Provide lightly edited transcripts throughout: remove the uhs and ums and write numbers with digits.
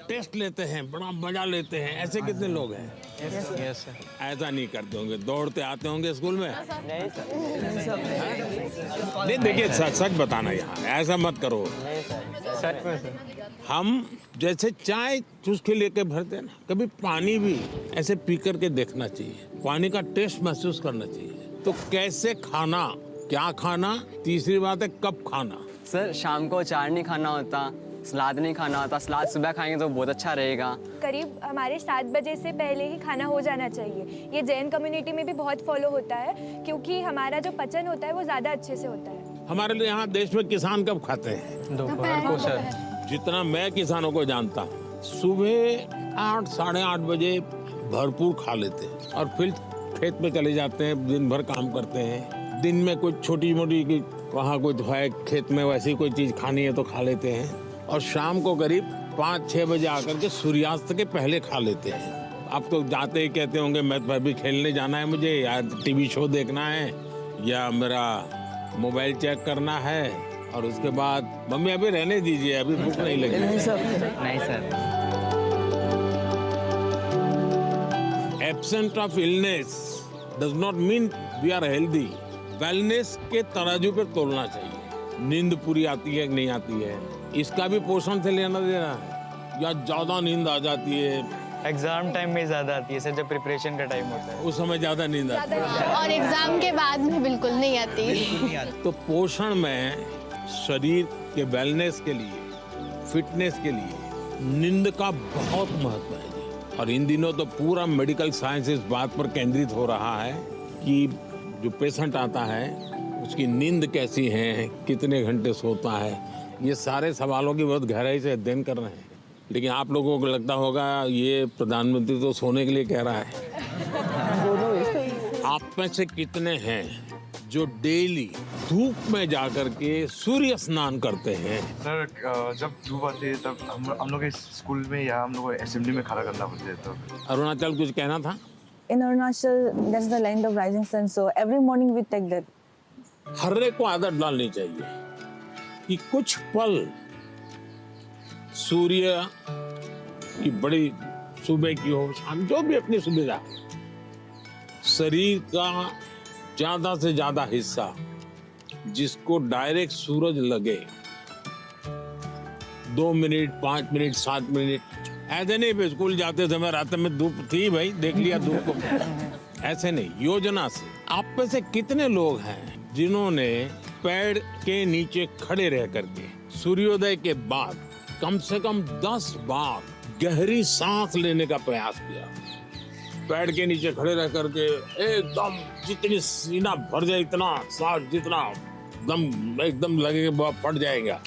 Test लेते हैं, बड़ा मजा लेते हैं, ऐसे कितने लोग हैं? Yes sir. ऐसा नहीं करते होंगे, दौड़ते आते होंगे स्कूल में? नहीं सर। नहीं देखिए, सच बताना यहाँ, ऐसा मत करो। नहीं सर, सच में सर। हम जैसे चाय चुस्की लेके भरते हैं ना, कभी पानी भी ऐसे पी करके देखना चाहिए, पानी का टेस्ट महसूस करना चाहिए। तो कैसे खाना, क्या खाना, तीसरी बात है कब खाना। सर शाम को अचार नहीं खाना होता, सलाद नहीं खाना होता, सलाद सुबह खाएंगे तो बहुत अच्छा रहेगा। करीब हमारे 7 बजे से पहले ही खाना हो जाना चाहिए। ये जैन कम्युनिटी में भी बहुत फॉलो होता है, क्योंकि हमारा जो पचन होता है वो ज़्यादा अच्छे से होता है। हमारे लिए यहाँ देश में किसान कब खाते हैं? दोपहर को सर। जितना मैं किसानों को जानता हूँ, सुबह 8 साढ़े 8 बजे भरपूर खा लेते हैं और फिर खेत में चले जाते हैं, दिन भर काम करते हैं। दिन में कुछ छोटी मोटी वहाँ कुछ है खेत में, वैसी कोई चीज़ खानी है तो खा लेते हैं, और शाम को करीब 5-6 बजे आकर के सूर्यास्त के पहले खा लेते हैं। अब तो जाते ही कहते होंगे मैं तो अभी खेलने जाना है मुझे, या टीवी शो देखना है, या मेरा मोबाइल चेक करना है, और उसके बाद मम्मी अभी रहने दीजिए, अभी भूख नहीं लगी। नहीं sir. Absent of illness does not mean we are healthy. Wellness के तराजू पे तोलना चाहिए। नींद पूरी आती है कि नहीं आती है, इसका भी पोषण से लेना देना है, या ज्यादा नींद आ जाती है? एग्जाम टाइम में ज़्यादा आती है सर, जब प्रिपरेशन का टाइम होता है उस समय ज्यादा नींद आती है, और एग्जाम के बाद में बिल्कुल नहीं आती। तो पोषण में शरीर के वेलनेस के लिए, फिटनेस के लिए नींद का बहुत महत्व है जी। और इन दिनों तो पूरा मेडिकल साइंस इस बात पर केंद्रित हो रहा है कि जो पेशेंट आता है उसकी नींद कैसी है, कितने घंटे सोता है, ये सारे सवालों की बहुत गहराई से अध्ययन कर रहे हैं। लेकिन आप लोगों को लगता होगा ये प्रधानमंत्री तो सोने के लिए कह रहा है। आप में से कितने हैं जो डेली धूप में जाकर के सूर्य स्नान करते हैं? सर जब धूप आती है तब हम लोग स्कूल में या हम लोग असेंबली में खड़ा करना पड़ता है। तो अरुणाचल कुछ कहना था? In Arunachal, that's the land of rising sun. So every morning we take that. हर एक को आदत डालनी चाहिए कि कुछ पल सूर्य की बड़ी सुबह की हो, शाम, जो भी अपनी सुविधा, शरीर का ज्यादा से ज्यादा हिस्सा जिसको डायरेक्ट सूरज लगे, 2 मिनट 5 मिनट 7 मिनट, ऐसे नहीं स्कूल जाते समय रात में धूप थी भाई देख लिया धूप को, ऐसे नहीं, योजना से। आप में से कितने लोग हैं जिन्होंने पेड़ के नीचे खड़े रह करके सूर्योदय के बाद कम से कम 10 बार गहरी सांस लेने का प्रयास किया? पेड़ के नीचे खड़े रह करके एकदम जितनी सीना भर जाए, इतना सांस जितना दम एकदम लगेगा फट जाएगा।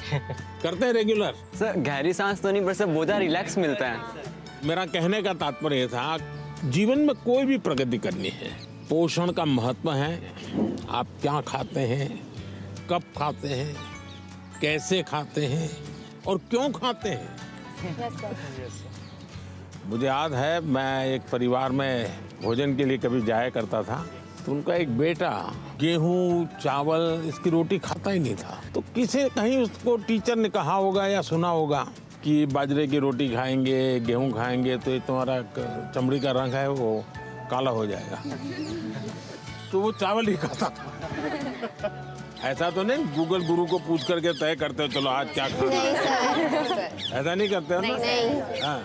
करते हैं रेगुलर? सर गहरी सांस तो नहीं, पर सर बहुत रिलैक्स मिलता है। मेरा कहने का तात्पर्य था, जीवन में कोई भी प्रगति करनी है, पोषण का महत्व है। आप क्या खाते हैं, कब खाते हैं, कैसे खाते हैं और क्यों खाते हैं। मुझे याद है मैं एक परिवार में भोजन के लिए कभी जाया करता था, तो उनका एक बेटा गेहूं चावल इसकी रोटी खाता ही नहीं था। तो किसी कहीं उसको टीचर ने कहा होगा या सुना होगा कि बाजरे की रोटी खाएंगे, गेहूं खाएंगे तो ये तुम्हारा चमड़ी का रंग है वो काला हो जाएगा। तो वो चावल ही खाता था। ऐसा तो नहीं गूगल गुरु को पूछ करके तय करते हो चलो आज क्या खाना है, ऐसा नहीं करते हो ना? नहीं। हाँ।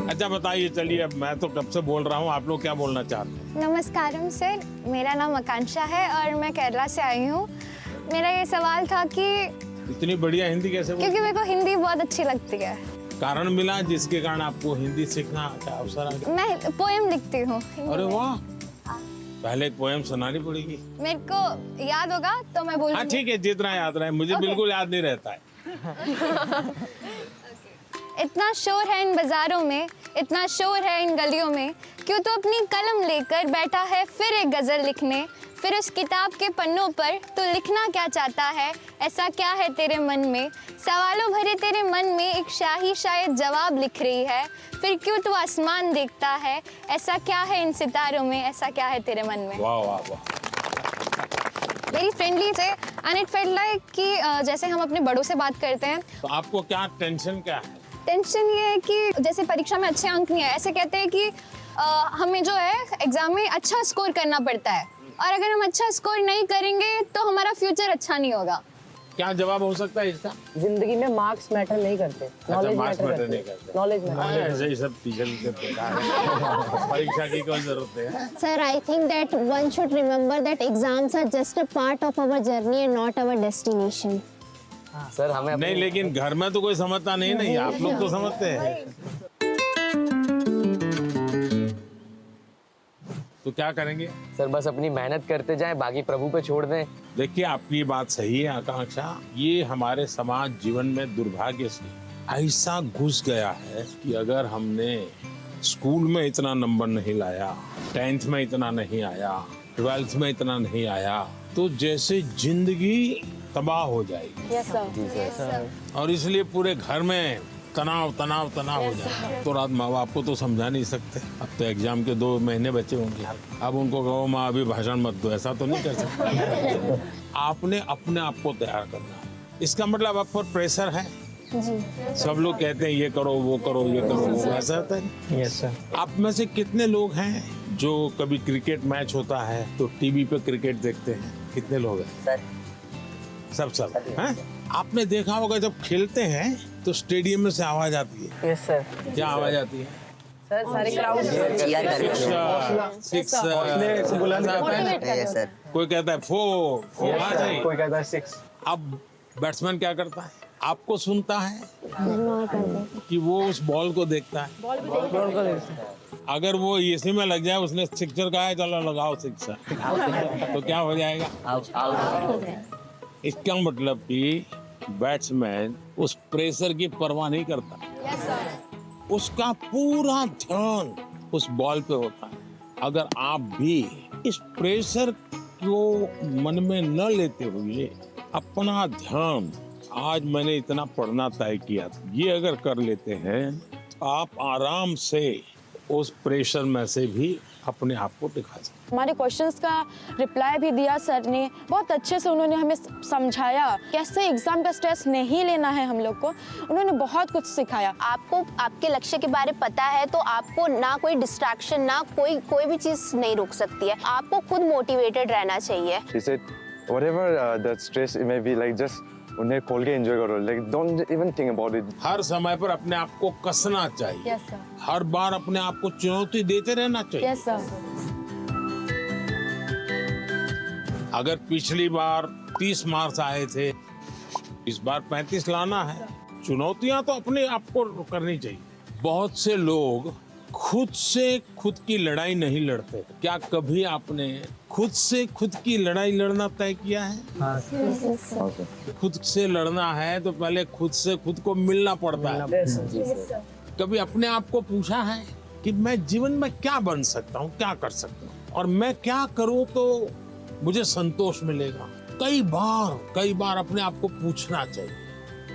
अच्छा बताइए, चलिए अब मैं तो कब से बोल रहा हूँ, आप लोग क्या बोलना चाहते हैं? नमस्कारम सर, मेरा नाम आकांक्षा है और मैं केरला से आई हूँ। मेरा ये सवाल था कि इतनी बढ़िया हिंदी कैसे बोल? क्योंकि मेरे को हिंदी बहुत अच्छी लगती है। कारण मिला जिसके कारण आपको हिंदी सीखना का अवसर आ गया? मैं पोएम लिखती हूँ। अरे वाह, पहले एक पोएम सुनानी पड़ेगी। मेरे को याद होगा तो मैं बोलूँगी। हाँ ठीक है, जितना याद रहे, मुझे बिल्कुल याद नहीं रहता है। इतना शोर है इन बाजारों में, इतना शोर है इन गलियों में, क्यों तो अपनी कलम लेकर बैठा है फिर एक गज़ल लिखने। फिर उस किताब के पन्नों पर तू लिखना क्या चाहता है, ऐसा क्या है तेरे मन में। सवालों भरे तेरे मन में एक परीक्षा ही शायद जवाब लिख रही है, फिर क्यों तू आसमान देखता है, ऐसा क्या है इन सितारों में, ऐसा क्या है तेरे मन में। वाह वाह वाह। वेरी फ्रेंडली थे एंड इट फेल्ट लाइक कि जैसे हम अपने बड़ों से बात करते हैं। तो आपको क्या टेंशन क्या है? टेंशन ये है कि जैसे परीक्षा में अच्छे अंक नहीं आए, ऐसे कहते हैं कि हमें जो है एग्जाम में अच्छा स्कोर करना पड़ता है, और अगर हम अच्छा स्कोर नहीं करेंगे तो हमारा फ्यूचर अच्छा नहीं होगा। क्या जवाब हो सकता है इसका? जिंदगी में मार्क्स मैटर नहीं करते, नॉलेज मार्क्स मैटर मैटर नहीं करते, करते। Knowledge matter. ऐसे ही सब टीचर परीक्षा की कोई जरूरत है? Sir, I think that one should remember that exams are just a part of our journey and not our destination. Sir हमें नहीं, लेकिन घर में तो कोई समझता नहीं, आप लोग तो समझते हैं। तो क्या करेंगे? सर बस अपनी मेहनत करते जाएं, बाकी प्रभु पे छोड़ दें। देखिए, आपकी बात सही है आकांक्षा, ये हमारे समाज जीवन में दुर्भाग्य से ऐसा घुस गया है कि अगर हमने स्कूल में इतना नंबर नहीं लाया, 10th में इतना नहीं आया, 12th में इतना नहीं आया, तो जैसे जिंदगी तबाह हो जाएगी। Yes sir. और इसलिए पूरे घर में तनाव तनाव तनाव हो जाता है। तो रात माँ बाप को तो समझा नहीं सकते, अब तो एग्जाम के 2 महीने बचे होंगे, अब उनको कहो माँ अभी भाषण मत दो, ऐसा तो नहीं कर सकते। आपने अपने आप को तैयार करना है। इसका मतलब आप पर प्रेशर है। सब लोग कहते हैं ये करो वो करो ये करो वो, ऐसा होता है। Yes sir. आप में से कितने लोग हैं जो कभी क्रिकेट मैच होता है तो टीवी पे क्रिकेट देखते हैं? कितने लोग हैं? सर सब हैं? आपने देखा होगा जब खेलते हैं तो स्टेडियम में से आवाज आती है। Yes sir. क्या आवाज आती है? सर सारे क्राउड चीयर कर सिक्स सर। कोई कहता है 4 आ जाए। कोई कहता है 6। अब बैट्समैन क्या करता है? आपको सुनता है कि वो उस बॉल को देखता है? अगर वो इसी में लग जाए, उसने सिक्सर कहा है चलो लगाओ सिक्सर, तो क्या हो जाएगा? इसका मतलब कि बैट्समैन उस प्रेशर की परवाह नहीं करता। उसका पूरा ध्यान उस बॉल पे होता है। अगर आप भी इस प्रेशर को मन में न लेते हुए अपना ध्यान, आज मैंने इतना पढ़ना तय किया, ये अगर कर लेते हैं तो आप आराम से उस प्रेशर में से भी अपने आप को दिखा सकते। हमारे क्वेश्चंस का रिप्लाई भी दिया सर ने, बहुत अच्छे से उन्होंने हमें समझाया कैसे एग्जाम का स्ट्रेस नहीं लेना है हम लोग को। उन्होंने बहुत कुछ सिखाया। आपको आपके लक्ष्य के बारे में पता है तो आपको ना कोई डिस्ट्रैक्शन, ना कोई भी चीज नहीं रोक सकती है। आपको खुद मोटिवेटेड रहना चाहिए। She said, whatever the stress it may be, like just उन्हें खोल के एंजॉय करो, like don't even think about it. हर समय पर अपने आप को कसना चाहिए। Yes sir. हर बार अपने आप को चुनौती देते रहना चाहिए। Yes sir. अगर पिछली बार 30 मार्क्स आए थे, इस बार 35 लाना है। चुनौतियां तो अपने आप को करनी चाहिए। बहुत से लोग खुद से खुद की लड़ाई नहीं लड़ते। क्या कभी आपने खुद से खुद की लड़ाई लड़ना तय किया है? खुद से लड़ना है तो पहले खुद से खुद को मिलना पड़ता है। कभी अपने आप को पूछा है कि मैं जीवन में क्या बन सकता हूँ, क्या कर सकता हूँ, और मैं क्या करूँ तो मुझे संतोष मिलेगा? कई बार अपने आप को पूछना चाहिए।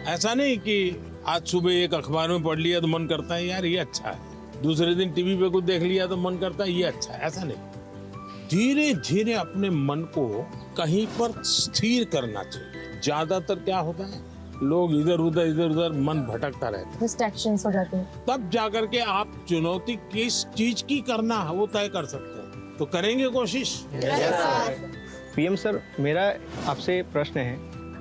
ऐसा नहीं कि आज सुबह एक अखबार में पढ़ लिया तो मन करता है यार ये अच्छा है, दूसरे दिन टीवी पे कुछ देख लिया तो मन करता है ये अच्छा है। ऐसा नहीं, धीरे धीरे अपने मन को कहीं पर स्थिर करना चाहिए। ज्यादातर क्या होता है, लोग इधर उधर मन भटकता रहता है, डिस्ट्रैक्शंस हो जाते हैं। तब जाकर के आप चुनौती किस चीज की करना है वो तय कर सकते हैं। तो करेंगे कोशिश। पीएम सर, मेरा आपसे प्रश्न है,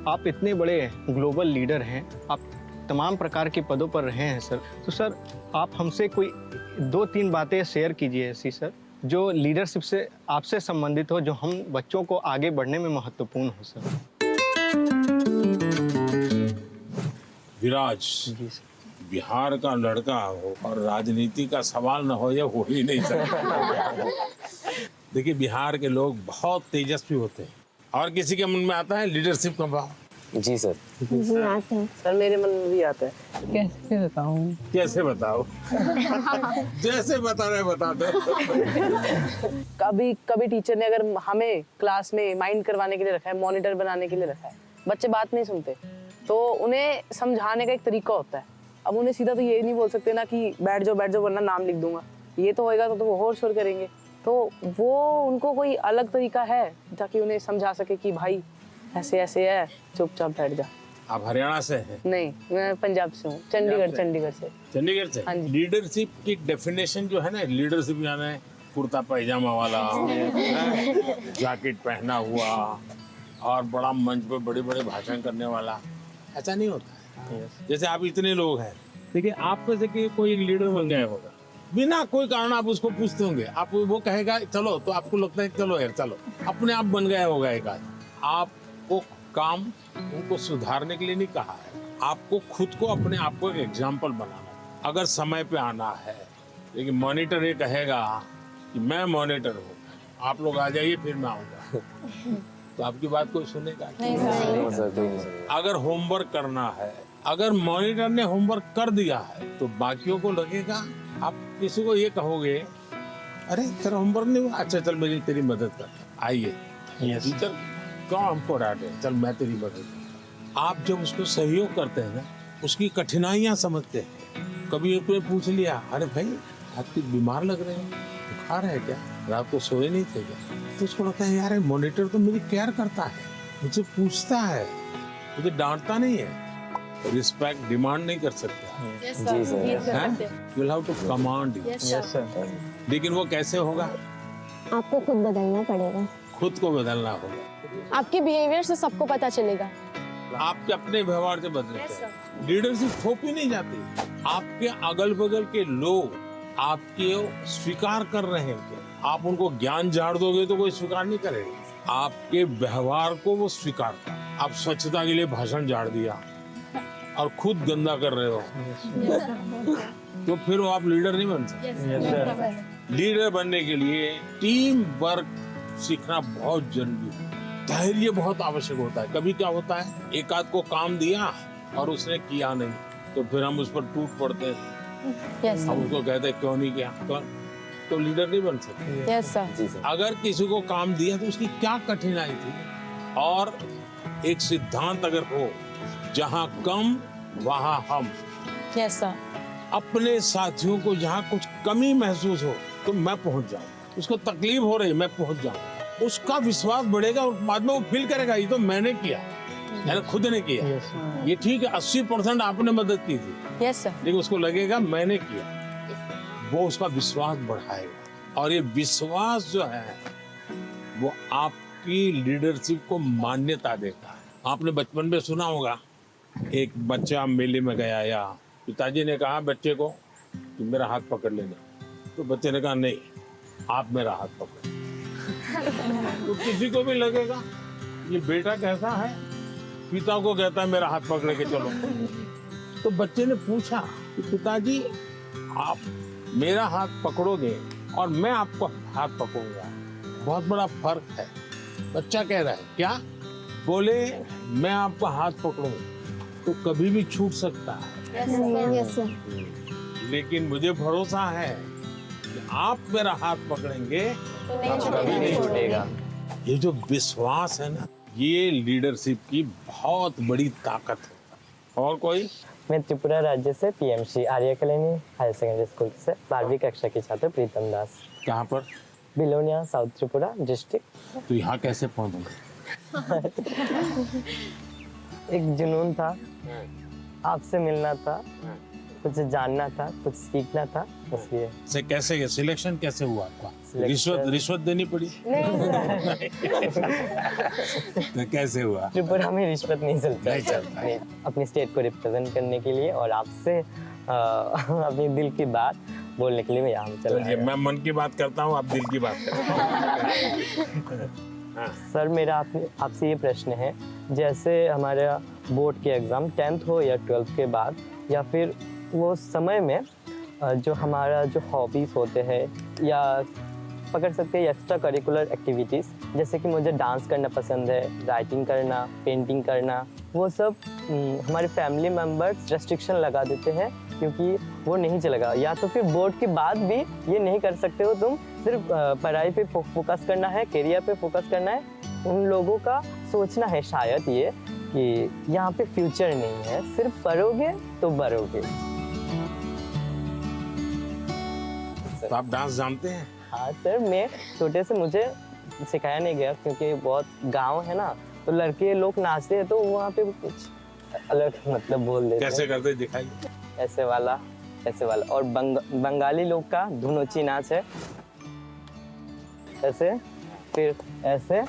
आप इतने बड़े ग्लोबल लीडर हैं, आप तमाम प्रकार के पदों पर रहे हैं सर, तो सर आप हमसे कोई 2-3 बातें शेयर कीजिए ऐसी सर, जो लीडरशिप से आपसे संबंधित हो, जो हम बच्चों को आगे बढ़ने में महत्वपूर्ण हो सर। विराज बिहार का लड़का हो और राजनीति का सवाल न हो, ये हो ही नहीं सकता। देखिए, बिहार के लोग बहुत तेजस्वी होते हैं और किसी के मन में आता है लीडरशिप का भाव। जी सर। जी आते हैं सर, मेरे मन में भी आता है। कैसे बताऊं? कैसे बताओ? जैसे बता रहे बता दो। कभी टीचर ने अगर हमें क्लास में माइंड करवाने के लिए रखा है, मॉनिटर बनाने के लिए रखा है, बच्चे बात नहीं सुनते, तो उन्हें समझाने का एक तरीका होता है अब उन्हें सीधा तो ये नहीं बोल सकते ना कि बैठ जाओ वरना नाम लिख दूंगा, ये तो होएगा तो वो और शोर करेंगे। तो वो उनको कोई अलग तरीका है ताकि उन्हें समझा सके कि भाई ऐसे ऐसे है, चुपचाप बैठ जा। आप हरियाणा से हैं? नहीं, मैं पंजाब से हूँ, चंडीगढ़ से। चंडीगढ़ से? हाँ जी। लीडरशिप की डेफिनेशन जो है ना, लीडरशिप यानी कुर्ता पैजामा वाला, जैकेट पहना हुआ और बड़ा मंच पे बड़े बड़े भाषण करने वाला, ऐसा नहीं होता है। जैसे आप इतने लोग हैं, देखिए आप में से कोई एक लीडर बन गया होगा, बिना कोई कारण आप उसको पूछते होंगे, आप वो कहेगा चलो, तो आपको लगता है चलो यार चलो, अपने आप बन गया होगा एक आदमी। आपको काम उनको सुधारने के लिए नहीं कहा है, आपको खुद को अपने आप को एक एग्जाम्पल बनाना है। अगर समय पे आना है, लेकिन मॉनिटर ये कहेगा कि मैं मॉनिटर हूँ, आप लोग आ जाइए फिर मैं आऊँगा, तो आपकी बात कोई सुनेगा नहीं। अगर होमवर्क करना है, अगर मॉनिटर ने होमवर्क कर दिया है तो बाकियों को लगेगा, आप किसी को ये कहोगे अरे तेरा होमवर्क नहीं हुआ, अच्छा चल मेरी तेरी मदद कर, आइए टीचर क्यों हमको डांटे, चल मैं तेरी मदद कर। आप जब उसको सहयोग करते हैं ना, उसकी कठिनाइयां समझते हैं। कभी एक ने पूछ लिया, अरे भाई आप कुछ बीमार लग रहे हैं, बुखार है क्या, रात को सोए नहीं थे क्या, तो उसको लगता है यार मॉनिटर तो मेरी केयर करता है, मुझे पूछता है, मुझे डांटता नहीं है। रिस्पेक्ट डिमांड नहीं कर सकता, यू हैव टू कमांड। लेकिन वो कैसे होगा? आपको खुद बदलना पड़ेगा, खुद को बदलना होगा। आपके बिहेवियर से सबको पता चलेगा। आपके अपने व्यवहार से बदलते। लीडरशिप थोपी नहीं जाती। आपके अगल बगल के लोग आपके स्वीकार कर रहे हैं क्या? आप उनको ज्ञान झाड़ दोगे तो कोई स्वीकार नहीं करेगा, आपके व्यवहार को वो स्वीकार कर। आप स्वच्छता के लिए भाषण झाड़ दिया और खुद गंदा कर रहे हो, तो फिर वो आप लीडर नहीं बन सकते। लीडर बनने के लिए टीम वर्क सीखना बहुत जरूरी है। धैर्य बहुत आवश्यक होता है। कभी क्या होता है, एक आध को काम दिया और उसने किया नहीं, तो फिर हम उस पर टूट पड़ते हैं। हम उसको कहते हैं क्यों नहीं किया, तो लीडर नहीं बन सकते। अगर किसी को काम दिया तो उसकी क्या कठिनाई थी, और एक सिद्धांत अगर हो, जहाँ कम वहाँ हम। अपने साथियों को जहाँ कुछ कमी महसूस हो तो मैं पहुँच जाऊँ, उसको तकलीफ हो रही मैं पहुँच जाऊँ, उसका विश्वास बढ़ेगा और बाद में वो फील करेगा ये तो मैंने किया, मैंने खुद ने किया। ये ठीक है, 80% आपने मदद की थी, लेकिन उसको लगेगा मैंने किया, वो उसका विश्वास बढ़ाएगा। और ये विश्वास जो है वो आपकी लीडरशिप को मान्यता देता है। आपने बचपन में सुना होगा, एक बच्चा मेले में गया या पिताजी ने कहा बच्चे को कि मेरा हाथ पकड़ लेना, तो बच्चे ने कहा नहीं आप मेरा हाथ पकड़। तो किसी को भी लगेगा ये बेटा कैसा है, पिता को कहता है मेरा हाथ पकड़ के चलो। तो बच्चे ने पूछा कि पिताजी आप मेरा हाथ पकड़ोगे और मैं आपको हाथ पकड़ूंगा, बहुत बड़ा फर्क है। बच्चा कह रहा है क्या? बोले मैं आपका हाथ पकड़ूं तो कभी भी छूट सकता है, लेकिन मुझे भरोसा है कि आप मेरा हाथ पकड़ेंगे तो कभी नहीं छूटेगा। ये जो विश्वास है ना, ये लीडरशिप की बहुत बड़ी ताकत है। और कोई? मैं त्रिपुरा राज्य से पीएमसी आर्य कॉलोनी हायर सेकेंडरी स्कूल से 12वीं कक्षा की छात्र प्रीतम दास। कहाँ पर? Belonia, south Tripura district. तो यहाँ कैसे पहुँचे? एक जुनून था, आपसे मिलना था, कुछ जानना था, कुछ सीखना था, इसलिए। से कैसे सिलेक्शन कैसे हुआ आपका? रिश्वत देनी पड़ी? तो कैसे हुआ? त्रिपुरा में रिश्वत नहीं चलता। अपनी स्टेट को रिप्रेजेंट करने के लिए और आपसे अपनी दिल की बात बोलने के लिए मैं यहाँ चला आया। मैं मन की बात करता हूँ, आप दिल की बात करते हैं। सर मेरा आपसे ये प्रश्न है, जैसे हमारा बोर्ड के एग्ज़ाम 10th हो या 12th के बाद, या फिर वो समय में जो हमारा जो हॉबीज़ होते हैं या पकड़ सकते हैं एक्स्ट्रा करिकुलर एक्टिविटीज़, जैसे कि मुझे डांस करना पसंद है, राइटिंग करना, पेंटिंग करना, वो सब हमारे फैमिली मेम्बर्स रेस्ट्रिक्शन लगा देते हैं क्योंकि वो नहीं चलेगा, या तो फिर बोर्ड के बाद भी ये नहीं कर सकते हो तुम, सिर्फ पढ़ाई पे फोकस करना है, करियर पे फोकस करना है। उन लोगों का सोचना है शायद ये कि यहाँ पे फ्यूचर नहीं है, सिर्फ पढ़ोगे तो बढ़ोगे। सर। तो आप डांस जानते हैं? हाँ सर, मैं छोटे से मुझे सिखाया नहीं गया क्योंकि बहुत गांव है ना, तो लड़के लोग नाचते हैं तो वहाँ पे कुछ अलग मतलब बोल देते हैं। कैसे करते दिखाइए। ऐसे वाला और बंगाली लोग का धुनोची नाच है, ऐसे फिर ऐसे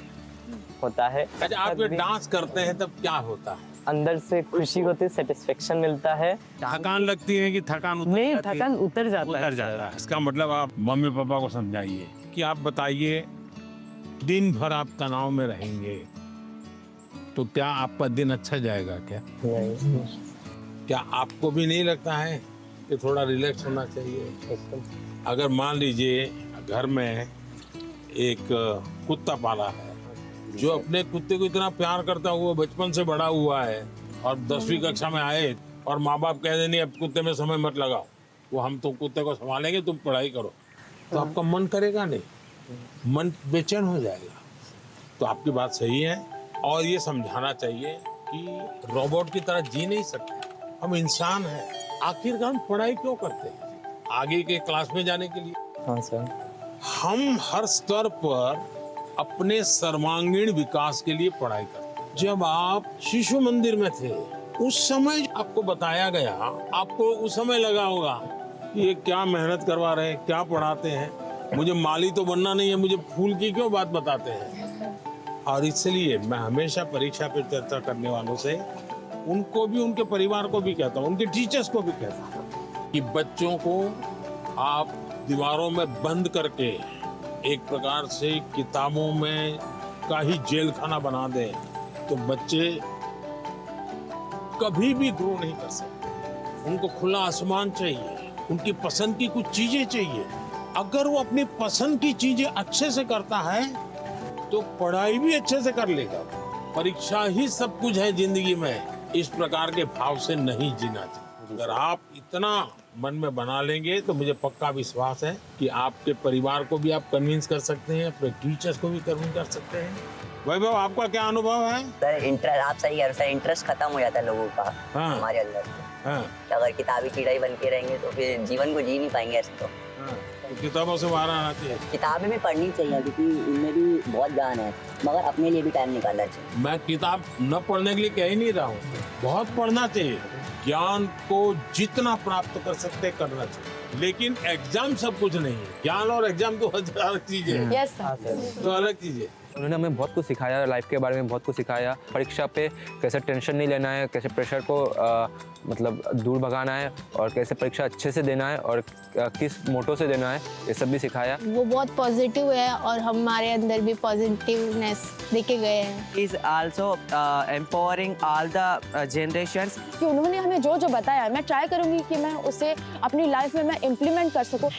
होता है। अच्छा, आप ये डांस करते हैं तब क्या होता है? अंदर से खुशी होती है, सेटिस्फेक्शन मिलता है। थकान लगती है कि थकान उतर नहीं, जाती है? थकान उतर जाता है। इसका मतलब आप मम्मी पापा को समझाइए कि आप बताइए, दिन भर आप तनाव में रहेंगे तो क्या आपका दिन अच्छा जाएगा क्या? नहीं। क्या आपको भी नहीं लगता है कि थोड़ा रिलैक्स होना चाहिए? अगर मान लीजिए घर में एक कुत्ता पाला है जो अपने कुत्ते को इतना प्यार करता हुआ बचपन से बड़ा हुआ है और 10वीं कक्षा में आए और माँ बाप कह दें नहीं अब कुत्ते में समय मत लगाओ, वो हम तो कुत्ते को संभालेंगे, तुम पढ़ाई करो, तो आपका मन करेगा नहीं, मन बेचैन हो जाएगा। तो आपकी बात सही है और ये समझाना चाहिए कि रोबोट की तरह जी नहीं सकते, हम इंसान हैं। आखिरकार हम पढ़ाई क्यों करते हैं? आगे के क्लास में जाने के लिए। हाँ सर। हम हर स्तर पर अपने सर्वांगीण विकास के लिए पढ़ाई करते हैं। जब आप शिशु मंदिर में थे उस समय आपको बताया गया, आपको उस समय लगा होगा कि ये क्या मेहनत करवा रहे हैं, क्या पढ़ाते हैं, मुझे माली तो बनना नहीं है, मुझे फूल की क्यों बात बताते हैं। और इसलिए मैं हमेशा परीक्षा पे चर्चा करने वालों से उनको भी, उनके परिवार को भी कहता हूँ, उनके टीचर्स को भी कहता हूँ कि बच्चों को आप दीवारों में बंद करके एक प्रकार से किताबों में का ही जेल खाना बना दें तो बच्चे कभी भी ग्रो नहीं कर सकते। उनको खुला आसमान चाहिए, उनकी पसंद की कुछ चीजें चाहिए। अगर वो अपनी पसंद की चीजें अच्छे से करता है तो पढ़ाई भी अच्छे से कर लेगा। परीक्षा ही सब कुछ है जिंदगी में, इस प्रकार के भाव से नहीं जीना चाहिए। अगर आप इतना मन में बना लेंगे तो मुझे पक्का विश्वास है कि आपके परिवार को भी आप कन्विंस कर सकते हैं, अपने टीचर्स को भी कन्विंस कर सकते हैं। वैभव, आपका क्या अनुभव है? सर इंटरेस्ट, आप सही कह रहे हो सर, इंटरेस्ट खत्म हो जाता है लोगों का। हाँ। हमारे अंदर से। हाँ। कि अगर किताबी कीड़ा ही बन के रहेंगे तो फिर जीवन को जी नहीं पाएंगे ऐसे तो। हाँ। तो किताबों से बाहर आना चाहिए। किताबें भी पढ़नी चाहिए क्योंकि उनमें भी बहुत ज्ञान है, मगर अपने लिए भी टाइम निकालना चाहिए। मैं किताब न पढ़ने के लिए कह ही नहीं रहा हूँ, बहुत पढ़ना चाहिए। ज्ञान को जितना प्राप्त कर सकते करना चाहिए, लेकिन एग्जाम सब कुछ नहीं है। ज्ञान और एग्जाम तो अलग चीज है। Yes sir. तो अलग चीज है। उन्होंने हमें बहुत कुछ सिखाया, लाइफ के बारे में बहुत कुछ सिखाया। परीक्षा पे कैसे टेंशन नहीं लेना है, कैसे प्रेशर को मतलब दूर भगाना है और कैसे परीक्षा अच्छे से देना है और किस मोटो से देना है, ये सब भी सिखाया। वो बहुत पॉजिटिव है और हमारे अंदर भी पॉजिटिवनेस देके गए हैं। Is also empowering all the generations. कि उन्होंने हमें जो जो बताया मैं ट्राई करूंगी कि मैं उसे अपनी लाइफ में मैं इम्प्लीमेंट कर सकूं।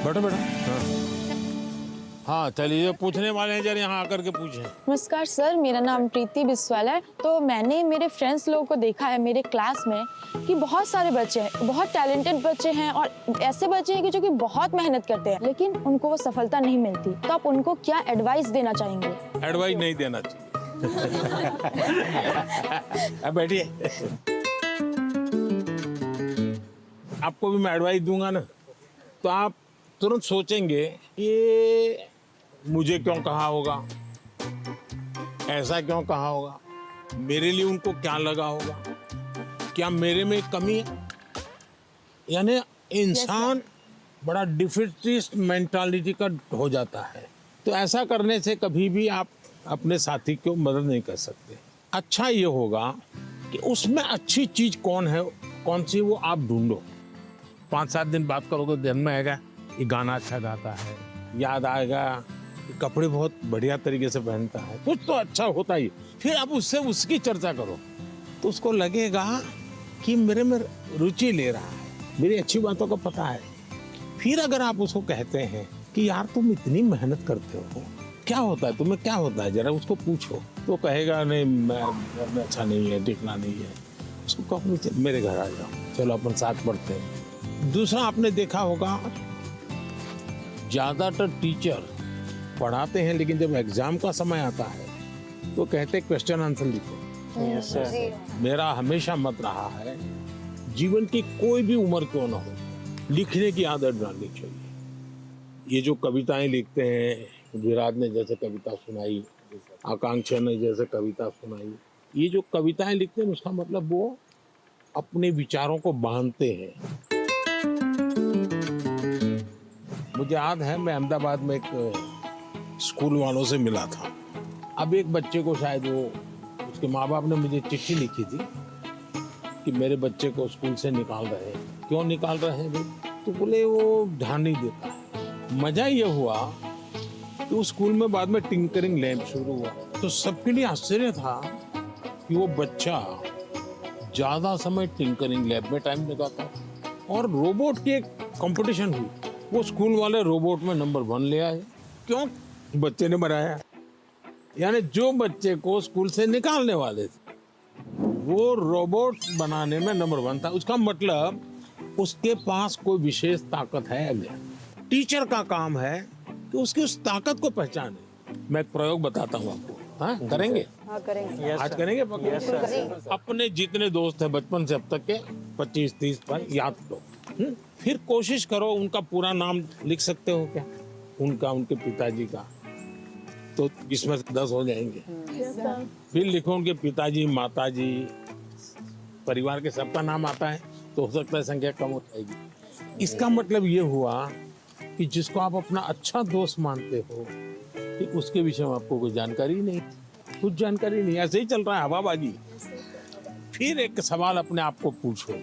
बैठो बेटा। हाँ चलिए, पूछने वाले हैं जरा यहाँ आकर के पूछें। नमस्कार सर, मेरा नाम प्रीति बिस्वाल है। तो मैंने मेरे फ्रेंड्स लोगों को देखा है मेरे क्लास में कि बहुत सारे बच्चे हैं, बहुत टैलेंटेड बच्चे हैं और ऐसे बच्चे हैं कि जो कि बहुत मेहनत करते हैं लेकिन उनको वो सफलता नहीं मिलती। तो आप उनको क्या एडवाइस देना चाहेंगे? एडवाइस नहीं देना चाहिए। अब बैठिए। आपको भी मैं एडवाइस दूंगा ना तो आप तुरंत सोचेंगे ये मुझे क्यों कहा होगा, ऐसा क्यों कहा होगा, मेरे लिए उनको क्या लगा होगा, क्या मेरे में कमी है। यानी इंसान बड़ा डिफिटिस्ट मेंटालिटी का हो जाता है। तो ऐसा करने से कभी भी आप अपने साथी को मदद नहीं कर सकते। अच्छा ये होगा कि उसमें अच्छी चीज कौन है, कौन सी, वो आप ढूंढो। 5-7 दिन बात करोगे तो ध्यान में आएगा ये गाना अच्छा गाता है, याद आएगा कपड़े बहुत बढ़िया तरीके से पहनता है, कुछ तो अच्छा होता ही। फिर आप उससे उसकी चर्चा करो तो उसको लगेगा कि मेरे में रुचि ले रहा है, मेरी अच्छी बातों को पता है। फिर अगर आप उसको कहते हैं कि यार तुम इतनी मेहनत करते हो, क्या होता है तुम्हें, क्या होता है, जरा उसको पूछो, तो कहेगा नहीं मैं अच्छा नहीं है, टिकना नहीं है। उसको कहो मेरे घर आ जाओ, चलो अपन साथ पढ़ते हैं। दूसरा आपने देखा होगा ज्यादातर टीचर पढ़ाते हैं, लेकिन जब एग्जाम का समय आता है तो कहते क्वेश्चन आंसर लिखो। मेरा हमेशा मत रहा है, जीवन की कोई भी उम्र क्यों ना हो, लिखने की आदत डालनी चाहिए। ये जो कविताएं लिखते हैं, विराट ने जैसे कविता सुनाई, आकांक्षा ने जैसे कविता सुनाई, ये जो कविताएं लिखते हैं उसका मतलब वो अपने विचारों को बांधते हैं। मुझे याद है, मैं अहमदाबाद में एक स्कूल वालों से मिला था। अब एक बच्चे को शायद उसके माँ बाप ने मुझे चिट्ठी लिखी थी कि मेरे बच्चे को स्कूल से निकाल रहे हैं। क्यों निकाल रहे हैं भाई? तो बोले वो ध्यान नहीं देता है। मजा ये हुआ कि उस स्कूल में बाद में टिंकरिंग लैब शुरू हुआ, तो सबके लिए आश्चर्य था कि वो बच्चा ज्यादा समय टिंकरिंग लैब में टाइम लगाता। और रोबोट की एक कंपटीशन हुई, वो स्कूल वाले रोबोट में नंबर 1 ले आए। क्यों? बच्चे ने बनाया। यानी जो बच्चे को स्कूल से निकालने वाले थे वो रोबोट बनाने में नंबर 1 था। उसका मतलब उसके पास कोई विशेष ताकत है। अगर टीचर का काम है कि उसकी उस ताकत को पहचाने। मैं एक प्रयोग बताता हूँ आपको। हाँ, करेंगे? हाँ, करेंगे। आज करेंगे? अपने जितने दोस्त हैं बचपन से अब तक के 25-30 पर याद करो। फिर कोशिश करो उनका पूरा नाम लिख सकते हो क्या? उनके पिताजी का, तो इसमें 10 हो जाएंगे। फिर लिखो उनके पिताजी, माताजी, परिवार के सबका नाम आता है तो हो सकता है संख्या कम हो जाएगी। इसका मतलब ये हुआ कि जिसको आप अपना अच्छा दोस्त मानते हो कि उसके विषय में आपको कोई जानकारी नहीं, कुछ जानकारी नहीं, ऐसे ही चल रहा है हवाबाजी। फिर एक सवाल अपने आप को पूछो,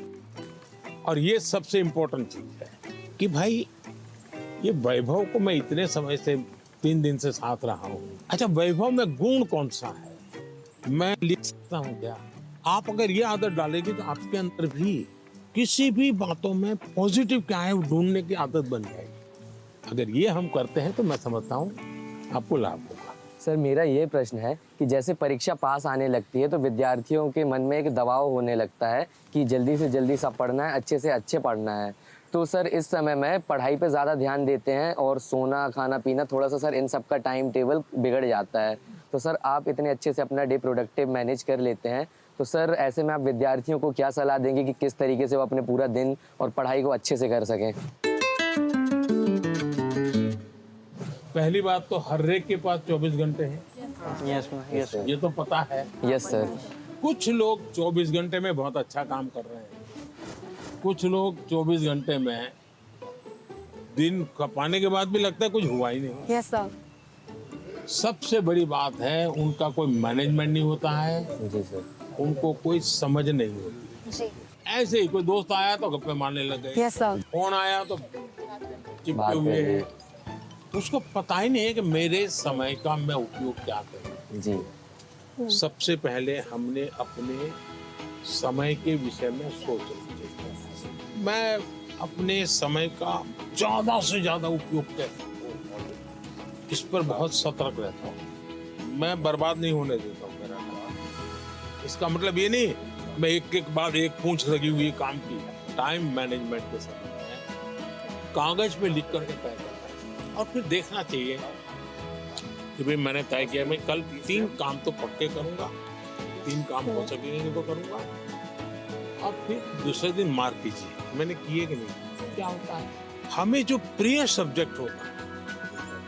और ये सबसे इम्पोर्टेंट चीज है कि भाई ये वैभव को मैं इतने समय से 3 दिन से साथ रहा हूँ, अच्छा वैभव में गुण कौन सा है, मैं लिख सकता हूँ क्या? आप अगर ये आदत डालेंगे तो आपके अंदर भी किसी भी बातों में पॉजिटिव क्या है ढूंढने की आदत बन जाएगी। अगर ये हम करते हैं तो मैं समझता हूँ आपको लाभ होगा। सर मेरा ये प्रश्न है कि जैसे परीक्षा पास आने लगती है तो विद्यार्थियों के मन में एक दबाव होने लगता है कि जल्दी से जल्दी सब पढ़ना है, अच्छे से अच्छे पढ़ना है। तो सर इस समय में पढ़ाई पे ज़्यादा ध्यान देते हैं और सोना खाना पीना थोड़ा सा सर इन सब का टाइम टेबल बिगड़ जाता है। तो सर आप इतने अच्छे से अपना डे प्रोडक्टिव मैनेज कर लेते हैं, तो सर ऐसे में आप विद्यार्थियों को क्या सलाह देंगे कि किस तरीके से वो अपने पूरा दिन और पढ़ाई को अच्छे से कर सकें? पहली बात तो हर एक के पास 24 घंटे हैं। यस ये तो पता है। Yes sir. कुछ लोग 24 घंटे में बहुत अच्छा काम कर रहे हैं, कुछ लोग 24 घंटे में दिन खपाने के बाद भी लगता है कुछ हुआ ही नहीं। Yes sir. सबसे बड़ी बात है उनका कोई मैनेजमेंट नहीं होता है। जी सर। उनको कोई समझ नहीं होती। जी। ऐसे ही कोई दोस्त आया तो गप्पे मारने लग गए। Yes sir. फोन आया तो चिपके हुए हैं। उसको पता ही नहीं है कि मेरे समय का मैं उपयोग क्या करूं। जी। सबसे पहले हमने अपने समय के विषय में सोचना चाहिए। मैं अपने समय का ज्यादा से ज्यादा उपयोग कैसे करूं, इस पर बहुत सतर्क रहता हूँ। मैं बर्बाद नहीं होने देता हूँ मेरा काम। इसका मतलब ये नहीं मैं एक बाद एक पूंछ लगी हुई काम की। टाइम मैनेजमेंट के समय में कागज पे लिख करके तय करता है और फिर देखना चाहिए कि भाई मैंने तय किया मैं कल 3 काम तो पक्के करूंगा, 3 काम हो सकेंगे तो करूंगा, और फिर दूसरे दिन मार्क कीजिए मैंने किए कि नहीं। क्या होता है हमें जो प्रिय सब्जेक्ट होता है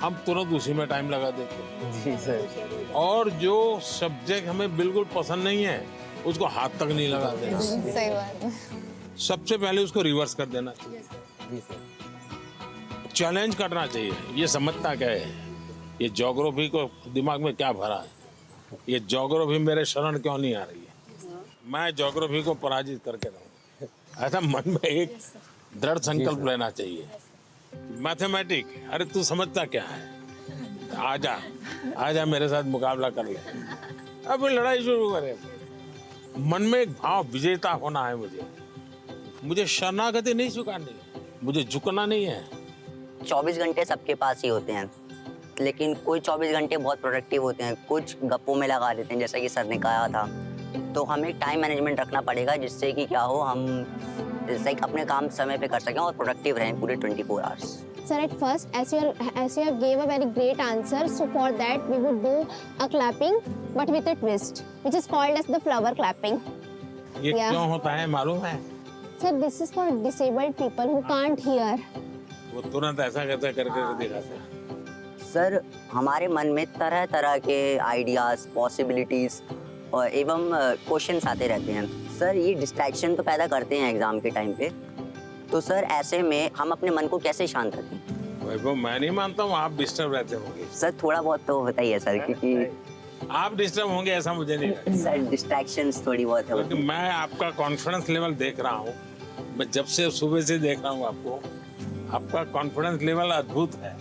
हम तुरंत उसी में टाइम लगा देते हैं। जी सर। और जो सब्जेक्ट हमें बिल्कुल पसंद नहीं है उसको हाथ तक नहीं लगाते। सही बात है। सबसे पहले उसको रिवर्स कर देना चाहिए। जी सर। चैलेंज करना चाहिए। ये समझता क्या है, ये ज्योग्राफी को दिमाग में क्या भरा है, ये ज्योग्राफी मेरे शरण क्यों नहीं आ रही है, मैं ज्योग्राफी को पराजित करके रहूं। ऐसा मन में एक दृढ़ संकल्प लेना चाहिए। मैथमेटिक, अरे तू समझता क्या है, आजा मेरे साथ मुकाबला कर ले। अब लड़ाई शुरू करें। मन में एक भाव विजेता होना है। मुझे शरणागति नहीं स्वीकारनी, मुझे झुकना नहीं है। 24 घंटे सबके पास ही होते हैं, लेकिन कोई 24 घंटे बहुत प्रोडक्टिव होते हैं, कुछ गप्पों में लगा देते हैं, जैसा कि सर ने कहा था। तो हमें टाइम मैनेजमेंट रखना पड़ेगा जिससे कि क्या हो, हम जैसे अपने काम समय पे कर सकें और प्रोडक्टिव रहें पूरे 24 hours. Sir, at first, as you have gave a very great answer, so for that we would do a clapping, but with a twist, which is called as the flower clapping. ये क्यों होता है मालूम है? Sir, this is for disabled people who can't hear. वो तुरंत ऐसा करके दिखाते हैं। सर, हमारे मन में तरह तरह के आइडियाज, पॉसिबिलिटीज और एवं क्वेश्चंस आते रहते हैं। सर, ये डिस्ट्रैक्शन तो पैदा करते हैं एग्जाम के टाइम पे। तो सर, ऐसे में हम अपने मन को कैसे शांत रखें? वैभव, मैं नहीं मानता हूँ आप डिस्टर्ब रहते होंगे। सर, थोड़ा बहुत तो होता ही है सर, क्योंकि आप डिस्टर्ब होंगे ऐसा मुझे नहीं लगता। सर, डिस्ट्रैक्शंस थोड़ी बहुत है। क्योंकि मैं आपका कॉन्फिडेंस लेवल देख रहा हूँ। मैं जब से सुबह से देख रहा हूँ आपको, आपका कॉन्फिडेंस लेवल अद्भुत है।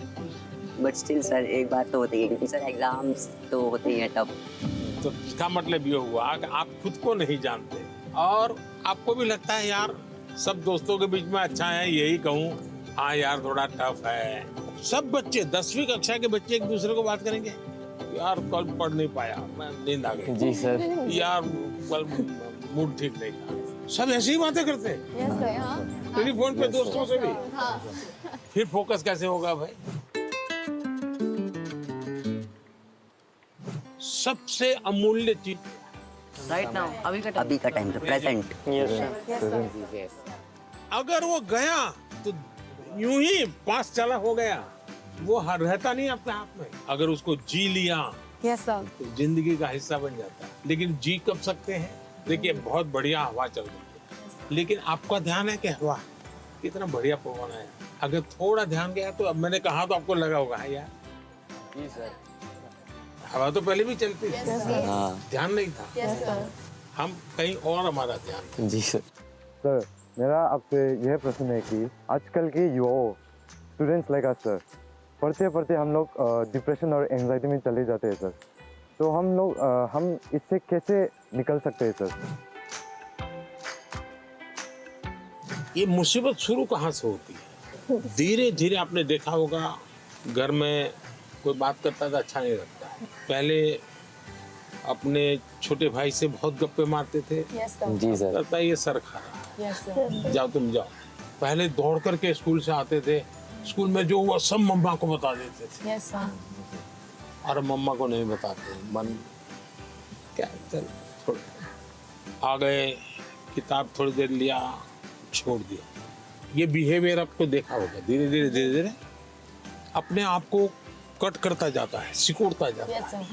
बट स्टिल सर, एक बात तो होती है, क्योंकि सर एग्जाम्स तो होते ही हैं टफ। तो इसका मतलब ये हुआ कि आप खुद को नहीं जानते और आपको भी लगता है यार सब दोस्तों के बीच में अच्छा है, यही कहूँ हाँ यार थोड़ा टफ है। सब बच्चे 10वीं कक्षा के बच्चे एक दूसरे को बात करेंगे, यार कल पढ़ नहीं पाया, मैं नींद आ गई। जी सर। यार कल मूड ठीक नहीं था। सब ऐसी ही बातें करते हैं टेलीफोन पे दोस्तों से भी। फिर फोकस कैसे होगा भाई? सबसे अमूल्य चीज राइट नाउ, अभी का टाइम पे, प्रेजेंट। अगर वो गया तो यूं ही पास चला हो गया, वो रहता नहीं अपने हाथ में। अगर उसको जी लिया तो जिंदगी का हिस्सा बन जाता है। लेकिन जी कब सकते हैं? देखिए बहुत बढ़िया हवा चल रही है, लेकिन आपका ध्यान है कि हवा कितना बढ़िया पवन है। अगर थोड़ा ध्यान गया तो, अब मैंने कहा तो आपको लगा होगा यार जी सर, हवा तो पहले भी चलती थी, ध्यान नहीं था। yes, हम कहीं और हमारा ध्यान। जी सर। सर, मेरा आपसे यह प्रश्न है कि आजकल के युवाओं, स्टूडेंट्स लाइक अस सर, पढ़ते पढ़ते हम लोग डिप्रेशन और एंजाइटी में चले जाते हैं सर। तो हम इससे कैसे निकल सकते हैं सर? ये मुसीबत शुरू कहाँ से होती है? धीरे धीरे आपने देखा होगा, घर में कोई बात करता था अच्छा नहीं लगता। पहले अपने छोटे भाई से बहुत गप्पे मारते थे। जी सर। लगता है ये सर खा रहा, जाओ तुम जाओ। पहले दौड़ करके स्कूल से आते थे, स्कूल में जो हुआ सब मम्मा को बता देते थे। और मम्मा को नहीं बताते, मन क्या चल आ गए, किताब थोड़ी देर लिया, छोड़ दिया। ये बिहेवियर आपको देखा होगा, धीरे धीरे अपने आप को कट करता जाता है, सिकोड़ता जाता है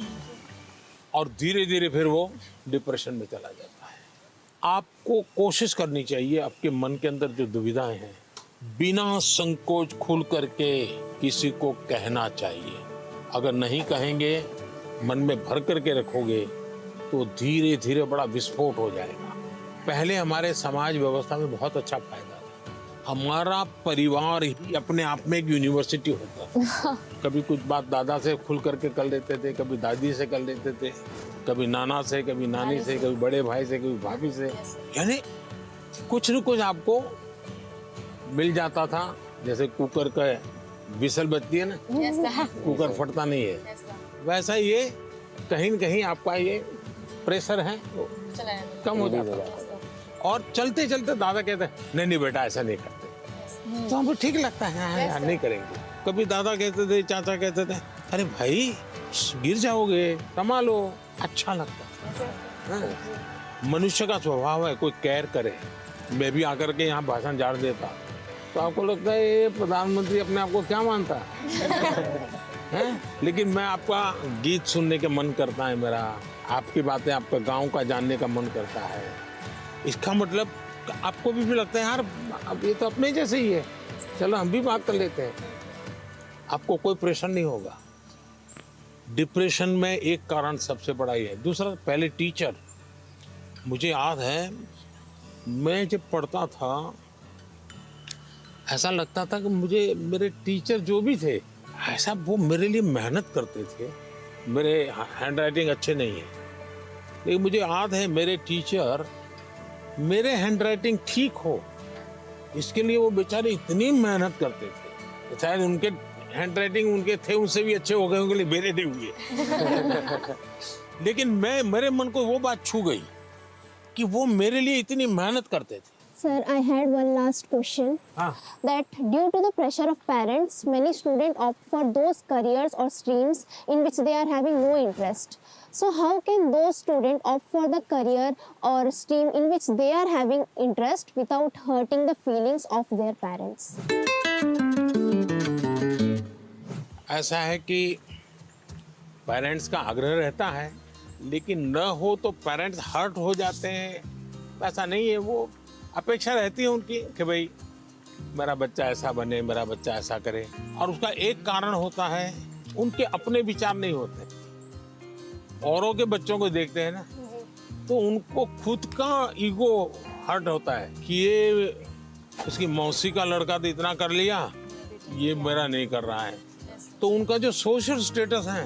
और धीरे धीरे फिर वो डिप्रेशन में चला जाता है। आपको कोशिश करनी चाहिए आपके मन के अंदर जो दुविधाएं हैं, बिना संकोच खुल करके किसी को कहना चाहिए। अगर नहीं कहेंगे, मन में भर करके रखोगे तो धीरे धीरे बड़ा विस्फोट हो जाएगा। पहले हमारे समाज व्यवस्था में बहुत अच्छा फायदा था। हमारा परिवार ही अपने आप में एक यूनिवर्सिटी होता था। कभी कुछ बात दादा से खुल करके कर लेते थे, कभी दादी से कर लेते थे, कभी नाना से, कभी नानी से, कभी बड़े भाई से, कभी भाभी से। यानी कुछ न कुछ आपको मिल जाता था। जैसे कुकर का विसल बजती है ना, कुकर फटता नहीं है, वैसा ये कहीं न कहीं आपका ये प्रेशर है वो कम हो जाता है। और चलते चलते दादा कहते हैं नहीं बेटा ऐसा नहीं करते, तो हमको ठीक लगता है हाँ यार नहीं करेंगे। कभी दादा कहते थे, चाचा कहते थे अरे भाई गिर जाओगे, कमा लो, अच्छा लगता है। मनुष्य का स्वभाव है, कोई केयर करे। मैं भी आकर के यहाँ भाषण झाड़ देता तो आपको लगता है ये प्रधानमंत्री अपने आप को क्या मानता है? लेकिन मैं आपका गीत सुनने का मन करता है, मेरा आपकी बातें, आपका गांव का जानने का मन करता है। इसका मतलब आपको भी लगता है यार अब ये तो अपने जैसे ही है, चलो हम भी बात कर लेते हैं। आपको कोई प्रेशर नहीं होगा। डिप्रेशन में एक कारण सबसे बड़ा ही है। दूसरा, पहले टीचर, मुझे याद है मैं जब पढ़ता था ऐसा लगता था कि मुझे मेरे टीचर जो भी थे ऐसा वो मेरे लिए मेहनत करते थे। मेरे हैंड राइटिंग अच्छे नहीं है, लेकिन मुझे याद है मेरे टीचर मेरे हैंड राइटिंग ठीक हो इसके लिए वो बेचारे इतनी मेहनत करते थे। शायद उनके हैंड राइटिंग उनके थे उनसे भी अच्छे हो गए होंगे, मेरे नहीं हुए। लेकिन मेरे मन को वो बात छू गई कि वो मेरे लिए इतनी मेहनत करते थे। Sir, I had one last question. That due to the pressure of parents, many students opt for those careers or streams in which they are having no interest. So how can those students opt for the career or stream in which they are having interest without hurting the feelings of their parents? ऐसा है कि parents का आग्रह रहता है, लेकिन न हो तो पेरेंट्स हर्ट हो जाते हैं। ऐसा नहीं है, वो अपेक्षा रहती है उनकी कि भाई मेरा बच्चा ऐसा बने, मेरा बच्चा ऐसा करे। और उसका एक कारण होता है, उनके अपने विचार नहीं होते। औरों के बच्चों को देखते हैं ना, तो उनको खुद का ईगो हर्ट होता है कि ये उसकी मौसी का लड़का तो इतना कर लिया, ये मेरा नहीं कर रहा है। तो उनका जो सोशल स्टेटस है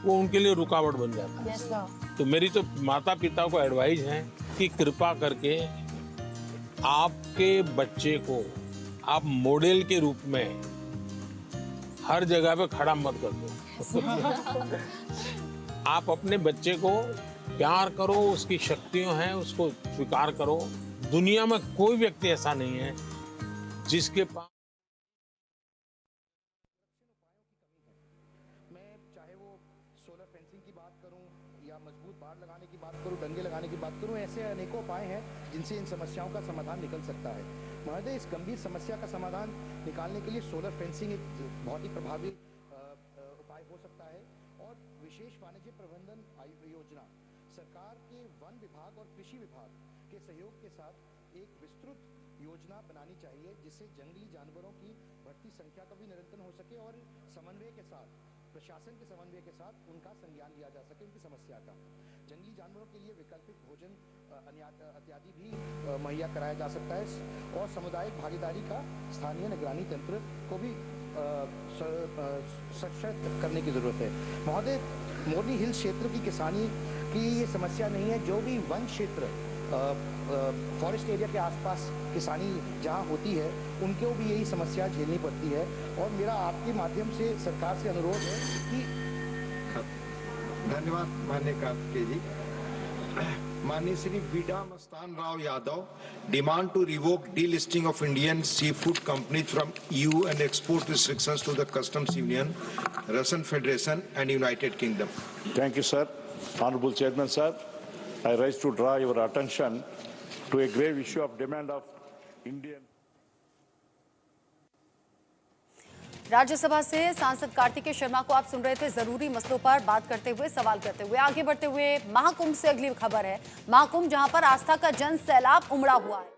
वो उनके लिए रुकावट बन जाता है। तो मेरी तो माता पिता को एडवाइस है कि कृपा करके आपके बच्चे को आप मॉडल के रूप में हर जगह पे खड़ा मत कर दो। आप अपने बच्चे को प्यार करो, उसकी शक्तियां हैं उसको स्वीकार करो। दुनिया में कोई व्यक्ति ऐसा नहीं है जिसके पास डंडे लगाने की बात करूं, ऐसे अनेकों उपाय हैं जिनसे इन समस्याओं का समाधान निकल सकता है। महोदय, इस गंभीर समस्या का समाधान निकालने के लिए सोलर फेंसिंग एक बहुत ही प्रभावी उपाय हो सकता है। और विशेष वाणिज्य प्रबंधन योजना सरकार के वन विभाग और कृषि विभाग के सहयोग के साथ एक विस्तृत योजना बनानी चाहिए, जिससे जंगली जानवरों की बढ़ती संख्या का भी नियंत्रण हो सके और समन्वय के साथ, प्रशासन के समन्वय के साथ उनका संज्ञान लिया जा सके उनकी समस्या का। जंगली जानवरों के लिए वैकल्पिक भोजन इत्यादि भी मुहैया कराया जा सकता है और सामुदायिक भागीदारी का स्थानीय निगरानी तंत्र को भी सशक्त करने की जरूरत है। महोदय, मोरनी हिल्स क्षेत्र की किसानी की ये समस्या नहीं है। जो भी वन क्षेत्र फॉरेस्ट एरिया के आसपास किसानी जहाँ होती है, उनको भी यही समस्या झेलनी पड़ती है। और मेरा आपके माध्यम से सरकार से अनुरोध है कि धन्यवाद माननीय कार्तिकेय जी। माननीय Shri Veeda Mastan Rao Yadav, demand to revoke delisting of Indian seafood companies from EU and export restrictions to the Customs Union, Russian Federation and United Kingdom. Thank you, sir. Honorable Chairman, sir, I rise to draw your attention to a grave issue of demand of Indian. Rajya Sabha से सांसद कार्तिकेय शर्मा को आप सुन रहे थे जरूरी मसलों पर बात करते हुए, सवाल करते हुए। आगे बढ़ते हुए महाकुंभ से अगली खबर है। महाकुंभ जहां पर आस्था का जन सैलाब उमड़ा हुआ है।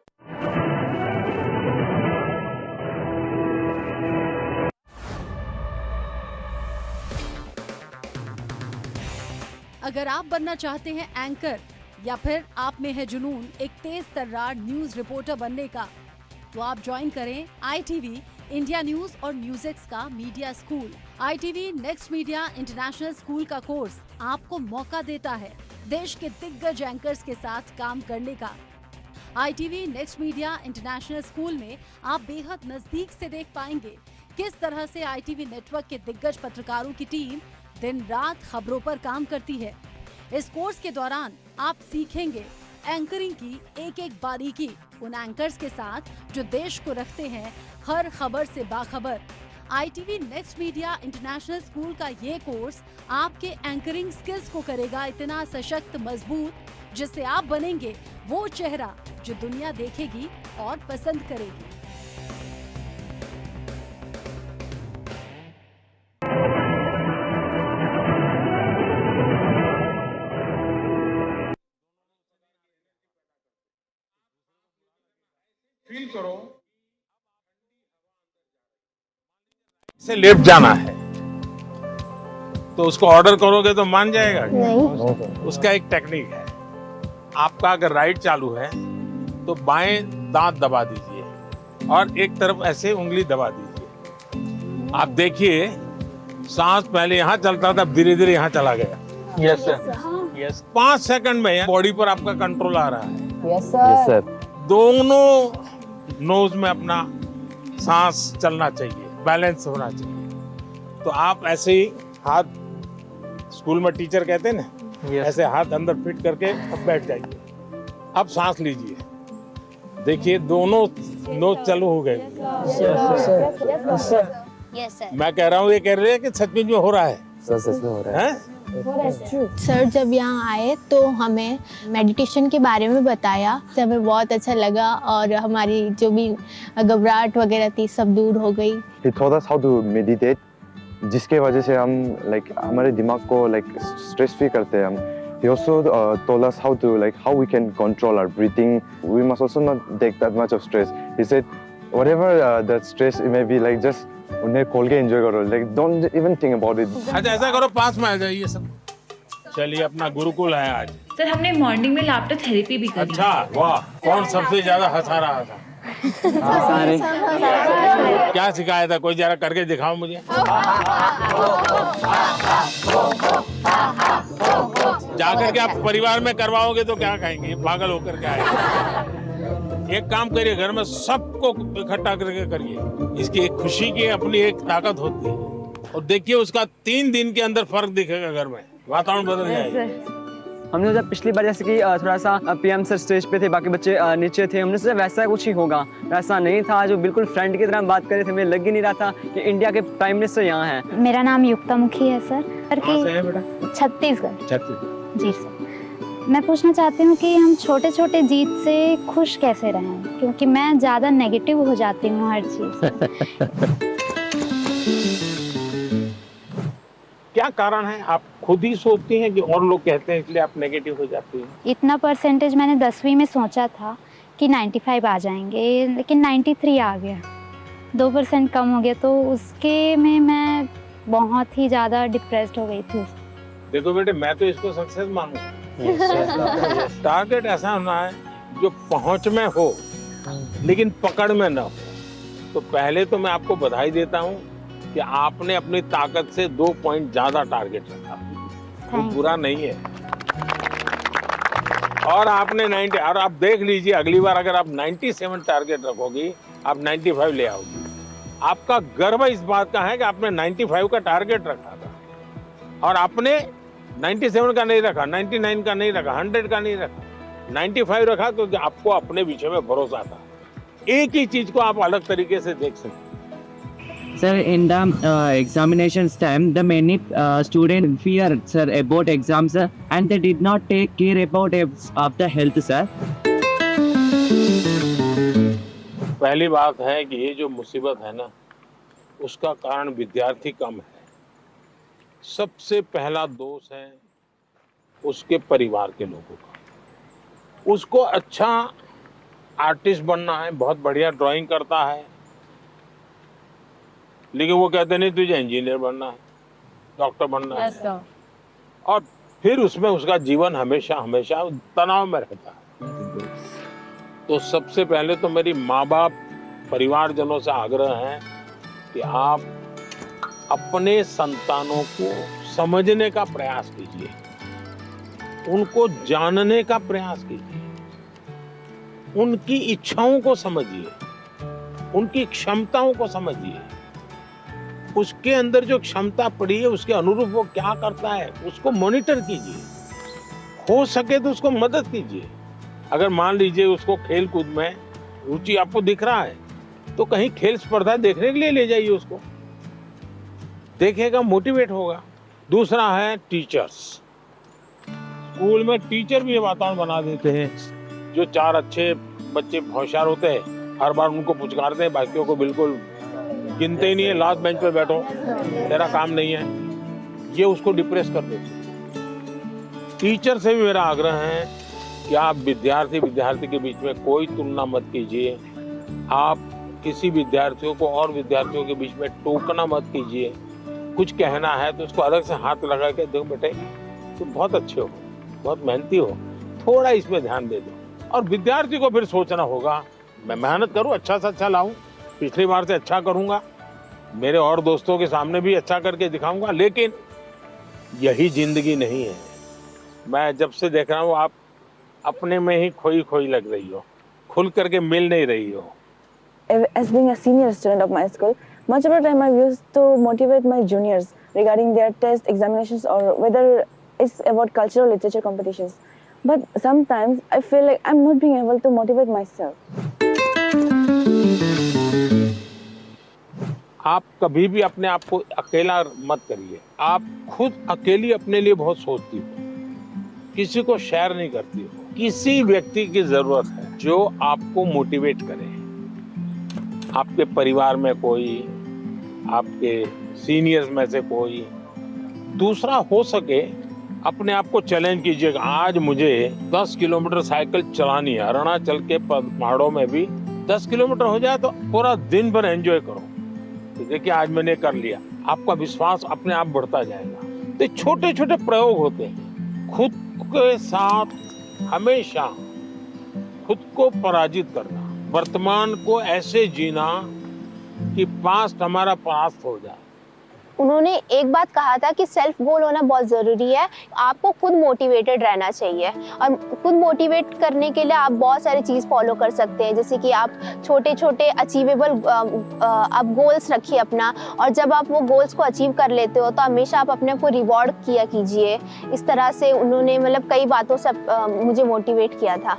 अगर आप बनना चाहते हैं एंकर या फिर आप में है जुनून एक तेज तर्रार न्यूज रिपोर्टर बनने का, तो आप ज्वाइन करें ITV इंडिया न्यूज और न्यूज़एक्स का media school. ITV next media international school का कोर्स आपको मौका देता है देश के दिग्गज एंकर्स के साथ काम करने का। ITV next media international school में आप बेहद नजदीक से देख पाएंगे किस तरह से ITV नेटवर्क के दिग्गज पत्रकारों की टीम दिन रात खबरों पर काम करती है। इस कोर्स के दौरान आप सीखेंगे एंकरिंग की एक एक बारीकी उन एंकर्स के साथ जो देश को रखते हैं हर खबर से बाखबर। ITV next media international school का ये कोर्स आपके एंकरिंग स्किल्स को करेगा इतना सशक्त, मजबूत, जिससे आप बनेंगे वो चेहरा जो दुनिया देखेगी और पसंद करेगी। फील करो से लेफ्ट जाना है तो उसको ऑर्डर करोगे तो मान जाएगा नहीं। उसका एक टेक्निक है, आपका अगर राइट चालू है तो बाएं दांत दबा दीजिए और एक तरफ ऐसे उंगली दबा दीजिए। आप देखिए सांस पहले यहाँ चलता था, धीरे धीरे यहाँ चला गया। Yes sir, yes. 5 सेकंड में बॉडी पर आपका कंट्रोल आ रहा है। Yes sir. दोनों नोज में अपना सांस चलना चाहिए, बैलेंस होना चाहिए। तो आप ऐसे ही हाथ, स्कूल में टीचर कहते हैं ना, ऐसे हाथ अंदर फिट करके अब बैठ जाइए। अब सांस लीजिए, देखिए दोनों नोट चालू हो गए। Yes sir. मैं कह रहा हूँ, ये कह रहे हैं कि सचमुच में हो रहा है। सच में हो रहा है। सर जब यहाँ आए तो हमें मेडिटेशन के बारे में बताया, तो हमें बहुत अच्छा लगा और हमारी जो भी घबराहट वगैरह थी सब दूर हो गई। He taught us how to meditate, जिसके वजह से हम हमारे दिमाग को स्ट्रेस फ्री करते हैं हम। He also told us how we can control our breathing. We must also not take that much of stress. He said, whatever that stress it may be, just उन्हें खोल के enjoy करो, don't even think about it. अच्छा ऐसा करो, पास में आ जाइए सब। चलिए, अपना गुरुकुल है आज। सर हमने मॉर्निंग में लाफ्टर थेरेपी भी करी। अच्छा, वाह, कौन सबसे ज्यादा हंसा रहा था? क्या सिखाया था? कोई जरा करके दिखाओ मुझे। जाकर के आप परिवार में करवाओगे तो क्या कहेंगे? पागल होकर के आए। एक काम करिए, घर में सबको इकट्ठा करके करिए। इसकी एक खुशी की अपनी एक ताकत होती है, और देखिए उसका 3 दिन के अंदर फर्क दिखेगा। घर में वातावरण बदल जाएगा। हमने जब पिछली बार जैसे कि थोड़ा सा पीएम सर स्टेज पे थे, बाकी बच्चे नीचे थे, हमने सोचा वैसा कुछ ही होगा। वैसा नहीं था, जो बिल्कुल फ्रेंड की तरह बात कर रहे थे। हमें लग ही नहीं रहा था कि इंडिया के प्राइम मिनिस्टर यहाँ हैं। मेरा नाम युक्ता मुखी है सर। कहाँ से है बेटा? छत्तीसगढ़। जी सर। मैं पूछना चाहती हूँ कि हम छोटे छोटे जीत से खुश कैसे रहें, क्योंकि मैं ज़्यादा नेगेटिव हो जाती हूँ हर चीज़। क्या कारण है? आप खुद ही सोचती हैं कि और लोग कहते हैं इसलिए आप नेगेटिव हो जाती हैं? इतना परसेंटेज मैंने 10वीं में सोचा था कि 95 आ जाएंगे, लेकिन 93 आ गया। 2% कम हो गया, तो उसके में मैं बहुत ही ज़्यादा डिप्रेस्ड हो गई थी। देखो बेटे, मैं तो इसको सक्सेस मानूंगा। टारगेट ऐसा होना है जो पहुंच में हो लेकिन पकड़ में न हो। तो पहले तो मैं आपको बधाई देता हूं कि आपने अपनी ताकत से 2 पॉइंट ज्यादा टारगेट रखा। वो बुरा नहीं है। और आपने 90, और आप देख लीजिए अगली बार अगर आप 97 टारगेट रखोगी, आप 95 ले आओगी। आपका गर्व इस बात का है कि आपने 95 का टारगेट रखा था और आपने 97 का नहीं रखा, 99 का नहीं रखा, 100 का नहीं रखा, 95 रखा। तो आपको अपने विषय में भरोसा था। एक ही चीज को आप अलग तरीके से देख सकते। Sir, in the examinations time, the many students fear, sir, about exams, sir, and they did not take care about of the health, sir. पहली बात है कि ये जो मुसीबत है ना, उसका कारण विद्यार्थी कम है। सबसे पहला दोष है उसके परिवार के लोगों का। उसको अच्छा आर्टिस्ट बनना है, बहुत बढ़िया ड्राइंग करता है, लेकिन वो कहते नहीं तुझे इंजीनियर बनना है, डॉक्टर बनना है, और फिर उसमें उसका जीवन हमेशा हमेशा तनाव में रहता है। तो सबसे पहले तो मेरी माँ बाप परिवारजनों से आग्रह है कि आप अपने संतानों को समझने का प्रयास कीजिए, उनको जानने का प्रयास कीजिए, उनकी इच्छाओं को समझिए, उनकी क्षमताओं को समझिए। उसके अंदर जो क्षमता पड़ी है उसके अनुरूप वो क्या करता है उसको मॉनिटर कीजिए। हो सके तो उसको मदद कीजिए। अगर मान लीजिए उसको खेल कूद में रुचि आपको दिख रहा है तो कहीं खेल स्पर्धा देखने के लिए ले जाइए उसको, देखेगा, मोटिवेट होगा। दूसरा है टीचर्स। स्कूल में टीचर भी ये वातावरण बना देते हैं, जो 4 अच्छे बच्चे होशियार होते हैं हर बार उनको पुचकारते हैं, बाकियों को बिल्कुल गिनते ही नहीं है, लास्ट बेंच पे बैठो, तेरा काम नहीं है, ये उसको डिप्रेस कर देते। टीचर से भी मेरा आग्रह है कि आप विद्यार्थी के बीच में कोई तुलना मत कीजिए। आप किसी विद्यार्थियों को और विद्यार्थियों के बीच में टोकना मत कीजिए। कुछ कहना है तो उसको अलग से हाथ लगा के, देखो बेटे तुम बहुत अच्छे हो, बहुत मेहनती हो, थोड़ा इसमें ध्यान दे दो। और विद्यार्थी को फिर सोचना होगा मैं मेहनत करूं, अच्छा से अच्छा लाऊं, पिछली बार से अच्छा करूंगा, मेरे और दोस्तों के सामने भी अच्छा करके दिखाऊंगा। लेकिन यही जिंदगी नहीं है। मैं जब से देख रहा हूँ आप अपने में ही खोई लग रही हो, खुल करके मिल नहीं रही हो। As being a senior student of my school, much of the time I used to motivate my juniors regarding their test examinations or whether it's about cultural literature competitions. But sometimes I feel like I'm not being able to motivate myself. आप कभी भी अपने आप को अकेला मत करिए। आप खुद अकेली अपने लिए बहुत सोचती हो, किसी को शेयर नहीं करती हो। किसी व्यक्ति की जरूरत है जो आपको मोटिवेट करे। आपके परिवार में कोई, आपके सीनियर्स में से कोई, दूसरा हो सके अपने आप को चैलेंज कीजिएगा। आज मुझे 10 किलोमीटर साइकिल चलानी है, अरुणाचल के पहाड़ों में भी 10 किलोमीटर हो जाए तो पूरा दिन भर एंजॉय करो। तो देखिए आज मैंने कर लिया, आपका विश्वास अपने आप बढ़ता जाएगा। तो छोटे छोटे प्रयोग होते हैं। खुद के साथ हमेशा खुद को पराजित करना, वर्तमान को ऐसे जीना कि पास्ट हमारा पास्ट हो जाए। उन्होंने एक बात कहा था कि सेल्फ गोल होना बहुत ज़रूरी है। आपको खुद मोटिवेटेड रहना चाहिए और खुद मोटिवेट करने के लिए आप बहुत सारी चीज़ फॉलो कर सकते हैं, जैसे कि आप छोटे छोटे अचीवेबल आप गोल्स रखिए अपना, और जब आप वो गोल्स को अचीव कर लेते हो तो हमेशा आप अपने को रिवॉर्ड किया कीजिए। इस तरह से उन्होंने मतलब कई बातों से मुझे मोटिवेट किया था।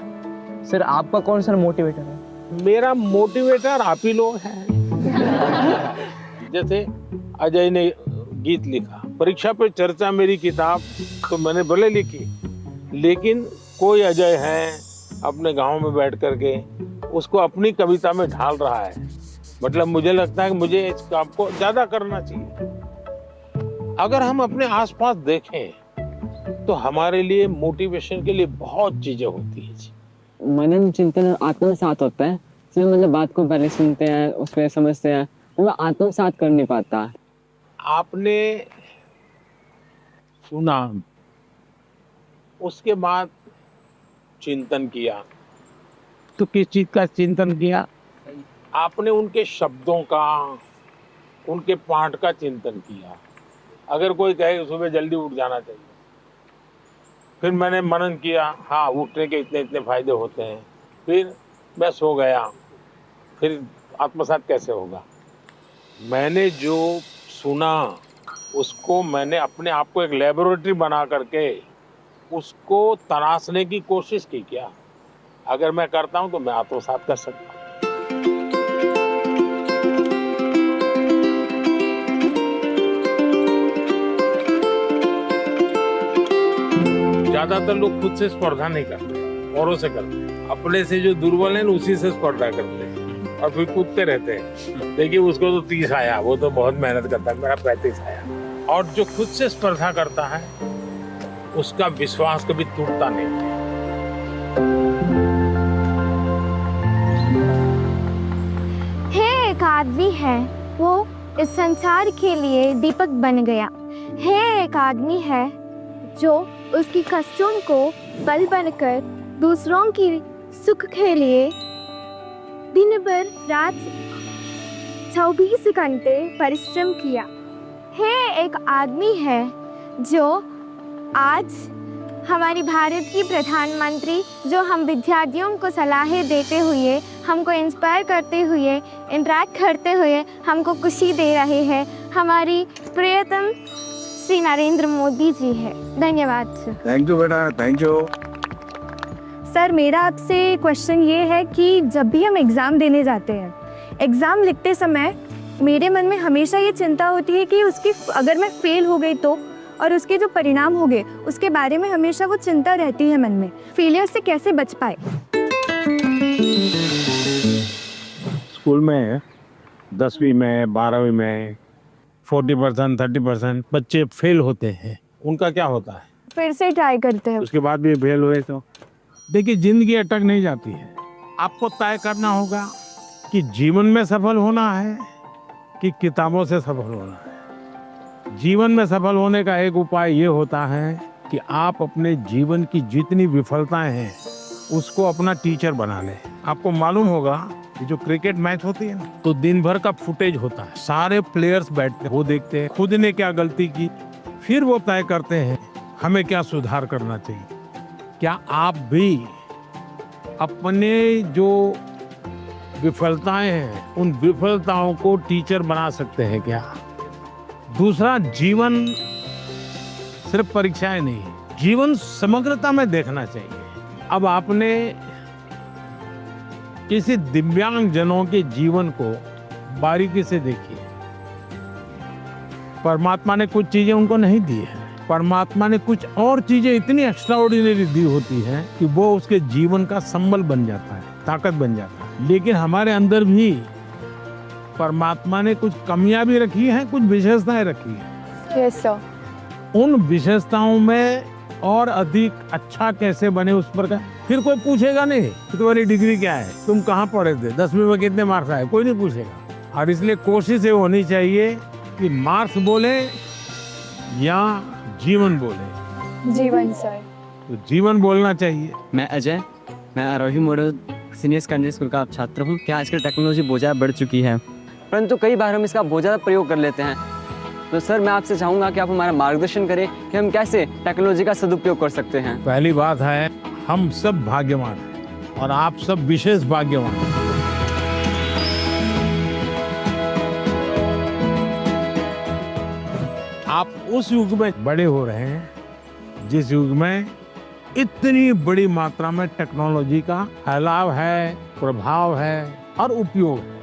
सर आपका कौन सा मोटिवेटर है? मेरा मोटिवेटर आप ही लोग हैं। जैसे अजय ने गीत लिखा, परीक्षा पे चर्चा मेरी किताब तो मैंने भले लिखी, लेकिन कोई अजय है अपने गांव में बैठ करके उसको अपनी कविता में ढाल रहा है। मतलब मुझे लगता है कि मुझे इस काम को ज्यादा करना चाहिए। अगर हम अपने आसपास देखें तो हमारे लिए मोटिवेशन के लिए बहुत चीजें होती है। मनन चिंतन आत्मसात होता है, इसमें मतलब बात को पहले सुनते हैं, उस पर समझते हैं, वो आत्मसात कर नहीं पाता। आपने सुना, उसके बाद चिंतन किया, तो किस चीज का चिंतन किया? आपने उनके शब्दों का, उनके पाठ का चिंतन किया। अगर कोई कहे सुबह जल्दी उठ जाना चाहिए, फिर मैंने मनन किया, हाँ उठने के इतने इतने फायदे होते हैं, फिर मैं सो गया, फिर आत्मसात कैसे होगा? मैंने जो सुना उसको मैंने अपने आप को एक लेबोरेटरी बना करके उसको तराशने की कोशिश की। क्या अगर मैं करता हूं तो मैं आत्मसात कर सकता हूं। ज्यादातर लोग खुद से स्पर्धा नहीं करते, औरों से करते हैं। अपने से जो दुर्बल है उसी से स्पर्धा करते हैं और फिर कूदते रहते हैं। देखिए उसको तो 30 आया, वो तो बहुत मेहनत करता है, मेरा 35 आया। और जो खुद से स्पर्धा करता है उसका विश्वास कभी टूटता नहीं है। है एक आदमी है, वो इस संसार के लिए दीपक बन गया। है एक आदमी है जो उसकी कष्टों को बल बनकर दूसरों की सुख के लिए दिन भर रात 24 घंटे परिश्रम किया। है एक आदमी है जो आज हमारी भारत की प्रधानमंत्री, जो हम विद्यार्थियों को सलाहें देते हुए, हमको इंस्पायर करते हुए, इंटरेक्ट करते हुए हमको खुशी दे रहे हैं, हमारी प्रियतम श्री नरेंद्र मोदी जी है। धन्यवाद सर। थैंक यू बेटा, थैंक यू। सर मेरा आपसे क्वेश्चन ये है कि जब भी हम एग्ज़ाम देने जाते हैं, एग्ज़ाम लिखते समय मेरे मन में हमेशा ये चिंता होती है कि उसकी अगर मैं फेल हो गई तो, और उसके जो परिणाम हो गए उसके बारे में हमेशा वो चिंता रहती है मन में। फेलियर से कैसे बच पाए? स्कूल में 10वीं में 12वीं में 40% 30% बच्चे फेल होते हैं। उनका क्या होता है? फिर से ट्राई करते हैं। उसके बाद भी फेल हुए तो देखिए जिंदगी अटक नहीं जाती है। आपको तय करना होगा कि जीवन में सफल होना है कि किताबों से सफल होना है। जीवन में सफल होने का एक उपाय ये होता है कि आप अपने जीवन की जितनी विफलताएं हैं उसको अपना टीचर बना लें। आपको मालूम होगा कि जो क्रिकेट मैच होती है ना, तो दिन भर का फुटेज होता है, सारे प्लेयर्स बैठते हैं, वो देखते हैं खुद ने क्या गलती की, फिर वो तय करते हैं हमें क्या सुधार करना चाहिए। क्या आप भी अपने जो विफलताएं हैं उन विफलताओं को टीचर बना सकते हैं क्या? दूसरा, जीवन सिर्फ परीक्षाएं नहीं, जीवन समग्रता में देखना चाहिए। अब आपने किसी दिव्यांग जनों के जीवन को बारीकी से देखिए। परमात्मा ने कुछ चीजें उनको नहीं दी है, परमात्मा ने कुछ और चीजें इतनी एक्स्ट्राऑर्डिनरी दी होती हैं कि वो उसके जीवन का संबल बन जाता है, ताकत बन जाता है। लेकिन हमारे अंदर भी परमात्मा ने कुछ कमियां भी रखी हैं, कुछ विशेषताएं रखी हैं। Yes sir. उन विशेषताओं में और अधिक अच्छा कैसे बने उस पर का फिर कोई पूछेगा नहीं कि तुम्हारी डिग्री क्या है, तुम कहाँ पढ़े थे, 10वीं में कितने मार्क्स आए, कोई नहीं पूछेगा। और इसलिए कोशिश ये होनी चाहिए कि मार्क्स बोले या जीवन बोले। जीवन सर। तो जीवन बोलना चाहिए। मैं अजय, मैं आरोही मॉडल सीनियर सेकेंडरी स्कूल का छात्र हूँ। क्या आजकल टेक्नोलॉजी बहुत ज़्यादा बढ़ चुकी है, परंतु कई बार हम इसका बहुत ज़्यादा प्रयोग कर लेते हैं। तो सर मैं आपसे चाहूँगा कि आप हमारा मार्गदर्शन करें कि हम कैसे टेक्नोलॉजी का सदुपयोग कर सकते हैं। पहली बात है, हम सब भाग्यवान हैं और आप सब विशेष भाग्यवान हैं। आप उस युग में बड़े हो रहे हैं जिस युग में इतनी बड़ी मात्रा में टेक्नोलॉजी का फैलाव है, प्रभाव है और उपयोग है।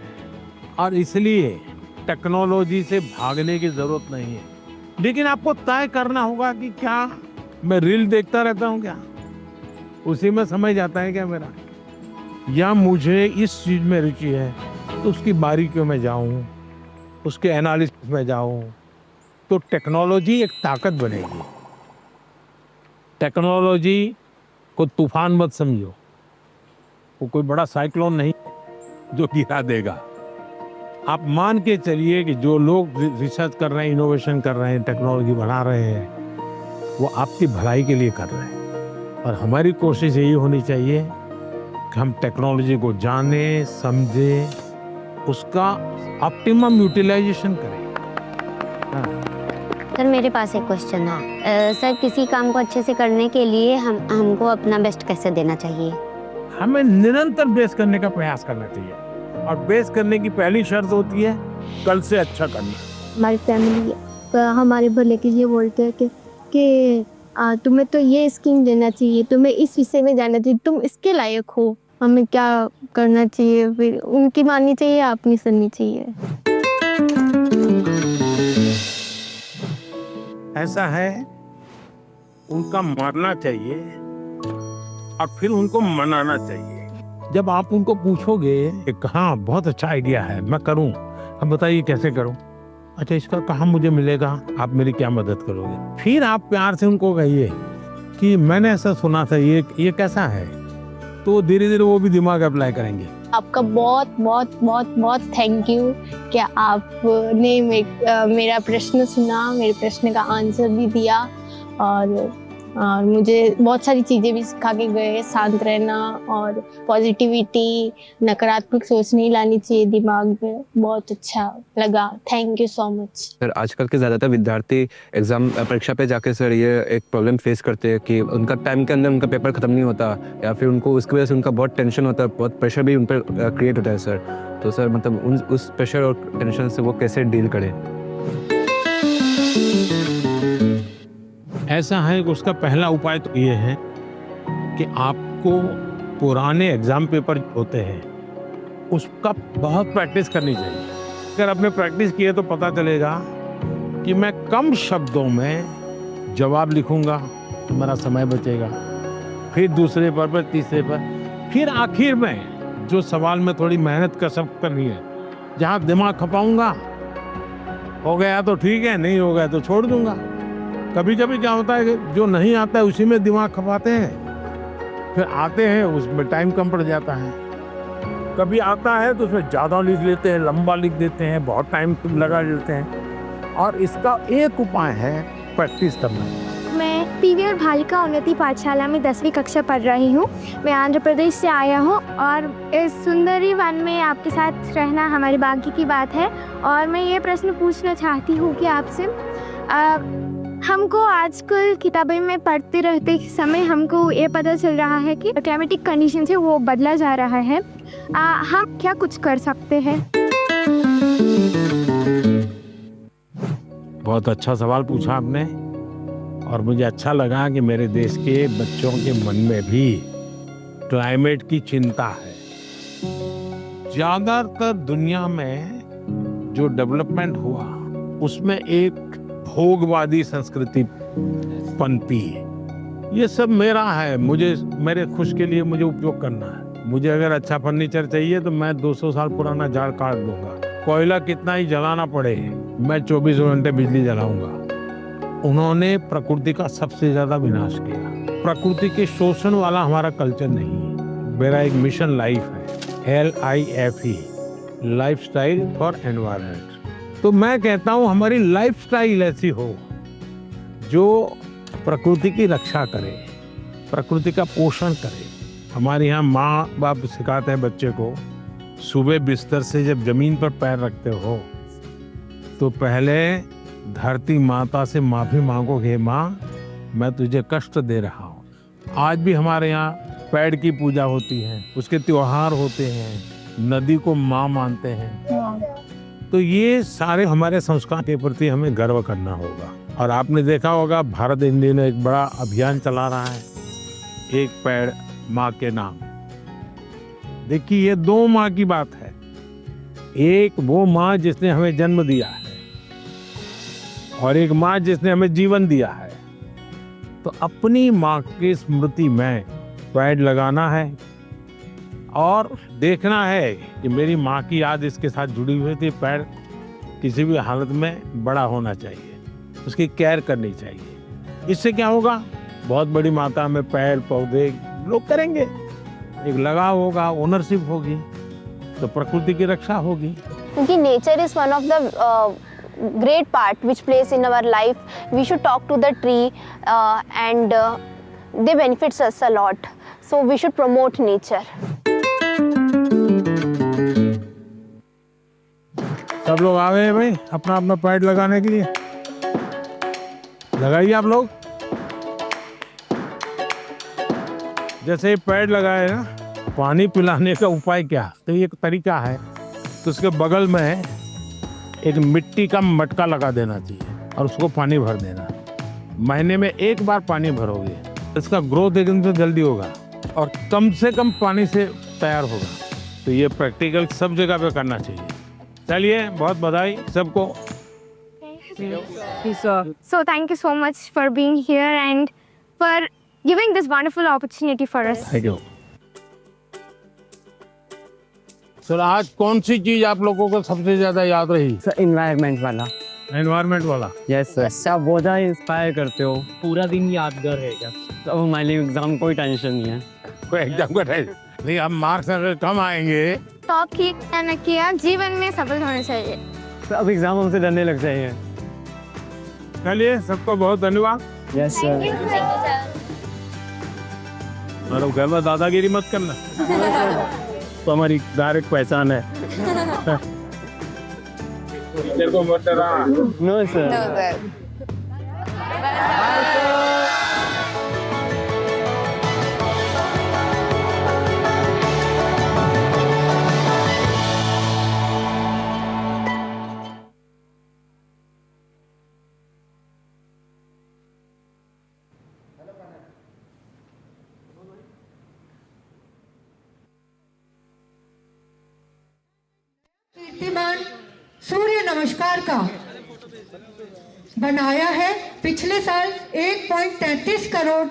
और इसलिए टेक्नोलॉजी से भागने की जरूरत नहीं है। लेकिन आपको तय करना होगा कि क्या मैं रील देखता रहता हूँ, क्या उसी में समय जाता है क्या मेरा, या मुझे इस चीज में रुचि है तो उसकी बारीकियों में जाऊं, उसके एनालिसिस में जाऊं, तो टेक्नोलॉजी एक ताकत बनेगी। टेक्नोलॉजी को तूफान मत समझो, वो कोई बड़ा साइक्लोन नहीं जो गिरा देगा। आप मान के चलिए कि जो लोग रिसर्च कर रहे हैं, इनोवेशन कर रहे हैं, टेक्नोलॉजी बढ़ा रहे हैं, वो आपकी भलाई के लिए कर रहे हैं। और हमारी कोशिश यही होनी चाहिए कि हम टेक्नोलॉजी को जानें, समझें, उसका ऑप्टिमम यूटिलाइजेशन करें। सर मेरे पास एक क्वेश्चन है। सर किसी काम को अच्छे से करने के लिए हमको अपना बेस्ट कैसे देना चाहिए? हमें निरंतर बेस करने का प्रयास करना चाहिए, और बेस करने की पहली शर्त होती है कल से अच्छा करना। हमारी फैमिली हमारे भले के लिए बोलते हैं कि तुम्हें तो ये स्कीम देना चाहिए, तुम्हें इस विषय में जाना चाहिए, तुम इसके लायक हो, हमें क्या करना चाहिए? फिर उनकी माननी चाहिए या अपनी सुननी चाहिए? ऐसा है, उनका मानना चाहिए और फिर उनको मनाना चाहिए। जब आप उनको पूछोगे कि हाँ बहुत अच्छा आइडिया है, मैं करूं, हम बताइए कैसे करूं, अच्छा इसका कहाँ मुझे मिलेगा, आप मेरी क्या मदद करोगे? फिर आप प्यार से उनको कहिए कि मैंने ऐसा सुना था, ये कैसा है, तो धीरे धीरे वो भी दिमाग अप्लाई करेंगे। आपका बहुत बहुत बहुत बहुत थैंक यू कि आपने मेरा प्रश्न सुना, मेरे प्रश्न का आंसर भी दिया, और मुझे बहुत सारी चीज़ें भी सिखा के गए। शांत रहना और पॉजिटिविटी, नकारात्मक सोच नहीं लानी चाहिए दिमाग में। बहुत अच्छा लगा, thank you so much. Sir आजकल के ज़्यादातर विद्यार्थी एग्ज़ाम परीक्षा पे जाके सर ये एक प्रॉब्लम फेस करते हैं कि उनका टाइम के अंदर उनका पेपर ख़त्म नहीं होता, या फिर उनको उसकी वजह से उनका बहुत टेंशन होता है, बहुत प्रेशर भी उन पर क्रिएट होता है सर। तो सर मतलब उस प्रेशर और टेंशन से वो कैसे डील करें? ऐसा है कि उसका पहला उपाय तो ये है कि आपको पुराने एग्जाम पेपर होते हैं उसका बहुत प्रैक्टिस करनी चाहिए। अगर आपने प्रैक्टिस की है तो पता चलेगा कि मैं कम शब्दों में जवाब लिखूंगा तो मेरा समय बचेगा, फिर दूसरे पर, तीसरे पर, फिर आखिर में जो सवाल में थोड़ी मेहनत कसरत करनी है, जहाँ दिमाग खपाऊंगा, हो गया तो ठीक है, नहीं हो गया तो छोड़ दूंगा। कभी कभी क्या होता है कि जो नहीं आता है उसी में दिमाग खपाते हैं, फिर आते हैं उसमें टाइम कम पड़ जाता है। कभी आता है तो उसमें ज़्यादा लिख लेते हैं, लंबा लिख देते हैं, बहुत टाइम लगा देते हैं। और इसका एक उपाय है प्रैक्टिस करना। मैं पीवीआर बालिका उन्नति पाठशाला में 10वीं कक्षा पढ़ रही हूँ। मैं आंध्र प्रदेश से आया हूँ और इस सुंदरी वन में आपके साथ रहना हमारी भाग्य की बात है। और मैं ये प्रश्न पूछना चाहती हूँ कि आपसे हमको आजकल किताबें में पढ़ते रहते समय हमको ये पता चल रहा है कि क्लाइमेटिक कंडीशन है वो बदला जा रहा है, हम क्या कुछ कर सकते हैं? बहुत अच्छा सवाल पूछा आपने, और मुझे अच्छा लगा कि मेरे देश के बच्चों के मन में भी क्लाइमेट की चिंता है। ज्यादातर दुनिया में जो डेवलपमेंट हुआ उसमें एक भोगवादी संस्कृति पनपी है। ये सब मेरा है, मुझे मेरे खुश के लिए मुझे उपयोग करना है। मुझे अगर अच्छा फर्नीचर चाहिए तो मैं 200 साल पुराना झाड़ काट दूंगा। कोयला कितना ही जलाना पड़े मैं 24 घंटे बिजली जलाऊंगा। उन्होंने प्रकृति का सबसे ज्यादा विनाश किया। प्रकृति के शोषण वाला हमारा कल्चर नहीं है। मेरा एक मिशन लाइफ है, LIFE, लाइफस्टाइल फॉर एनवायरनमेंट। तो मैं कहता हूँ हमारी लाइफस्टाइल ऐसी हो जो प्रकृति की रक्षा करे, प्रकृति का पोषण करे। हमारे यहाँ माँ बाप सिखाते हैं बच्चे को, सुबह बिस्तर से जब जमीन पर पैर रखते हो तो पहले धरती माता से माफी मांगोगे, माँ मैं तुझे कष्ट दे रहा हूँ। आज भी हमारे यहाँ पेड़ की पूजा होती है, उसके त्योहार होते हैं, नदी को माँ मानते हैं। तो ये सारे हमारे संस्कार के प्रति हमें गर्व करना होगा। और आपने देखा होगा भारत इन दिनों एक बड़ा अभियान चला रहा है, एक पेड़ माँ के नाम। देखिए ये दो माँ की बात है। एक वो माँ जिसने हमें जन्म दिया है और एक माँ जिसने हमें जीवन दिया है। तो अपनी माँ की स्मृति में पेड़ लगाना है और देखना है कि मेरी माँ की याद इसके साथ जुड़ी हुई थी। पेड़ किसी भी हालत में बड़ा होना चाहिए, उसकी केयर करनी चाहिए। इससे क्या होगा, बहुत बड़ी मात्रा में पेड़ पौधे लोग करेंगे, एक लगाव होगा, ओनरशिप होगी, तो प्रकृति की रक्षा होगी। क्योंकि nature is one of the great part which plays in our life. We should talk to the tree and they benefits us a lot. So we should promote nature. सब लोग आ गए भाई अपना अपना पेड़ लगाने के लिए। लगाइए आप लोग। जैसे पेड़ लगाए ना, पानी पिलाने का उपाय क्या, तो ये एक तरीका है। तो उसके बगल में एक मिट्टी का मटका लगा देना चाहिए और उसको पानी भर देना। महीने में एक बार पानी भरोगे, इसका ग्रोथ एकदम से जल्दी होगा और कम से कम पानी से तैयार होगा। तो ये प्रैक्टिकल सब जगह पे करना चाहिए। चलिए, बहुत बधाई सबको। So thank you so much for being here and for giving this wonderful opportunity for us. Thank you. Sir आज कौन सी चीज आप लोगों को सबसे ज्यादा याद रही? सर एनवायरनमेंट वाला। एनवायरनमेंट वाला? Yes sir. आप बहुत ज़्यादा इंस्पायर करते हो, पूरा दिन यादगार है क्या? तो हमारे लिए एग्जाम कोई टेंशन नहीं है। कोई एग्जाम का टेंशन नहीं। अब मार्क्स अगर कम आएंगे तो ठीक है कि आप जीवन में सफल होने चाहिए। तो अब एग्जाम हमसे डरने लग जाएंगे। चलिए, सबको बहुत धन्यवाद। Yes sir. और घर में दादागिरी मत करना। तो हमारी डायरेक्ट पहचान है। टीचर को मत डरा। No sir. कीर्तिमान सूर्य नमस्कार का बनाया है। पिछले साल 1.33 करोड़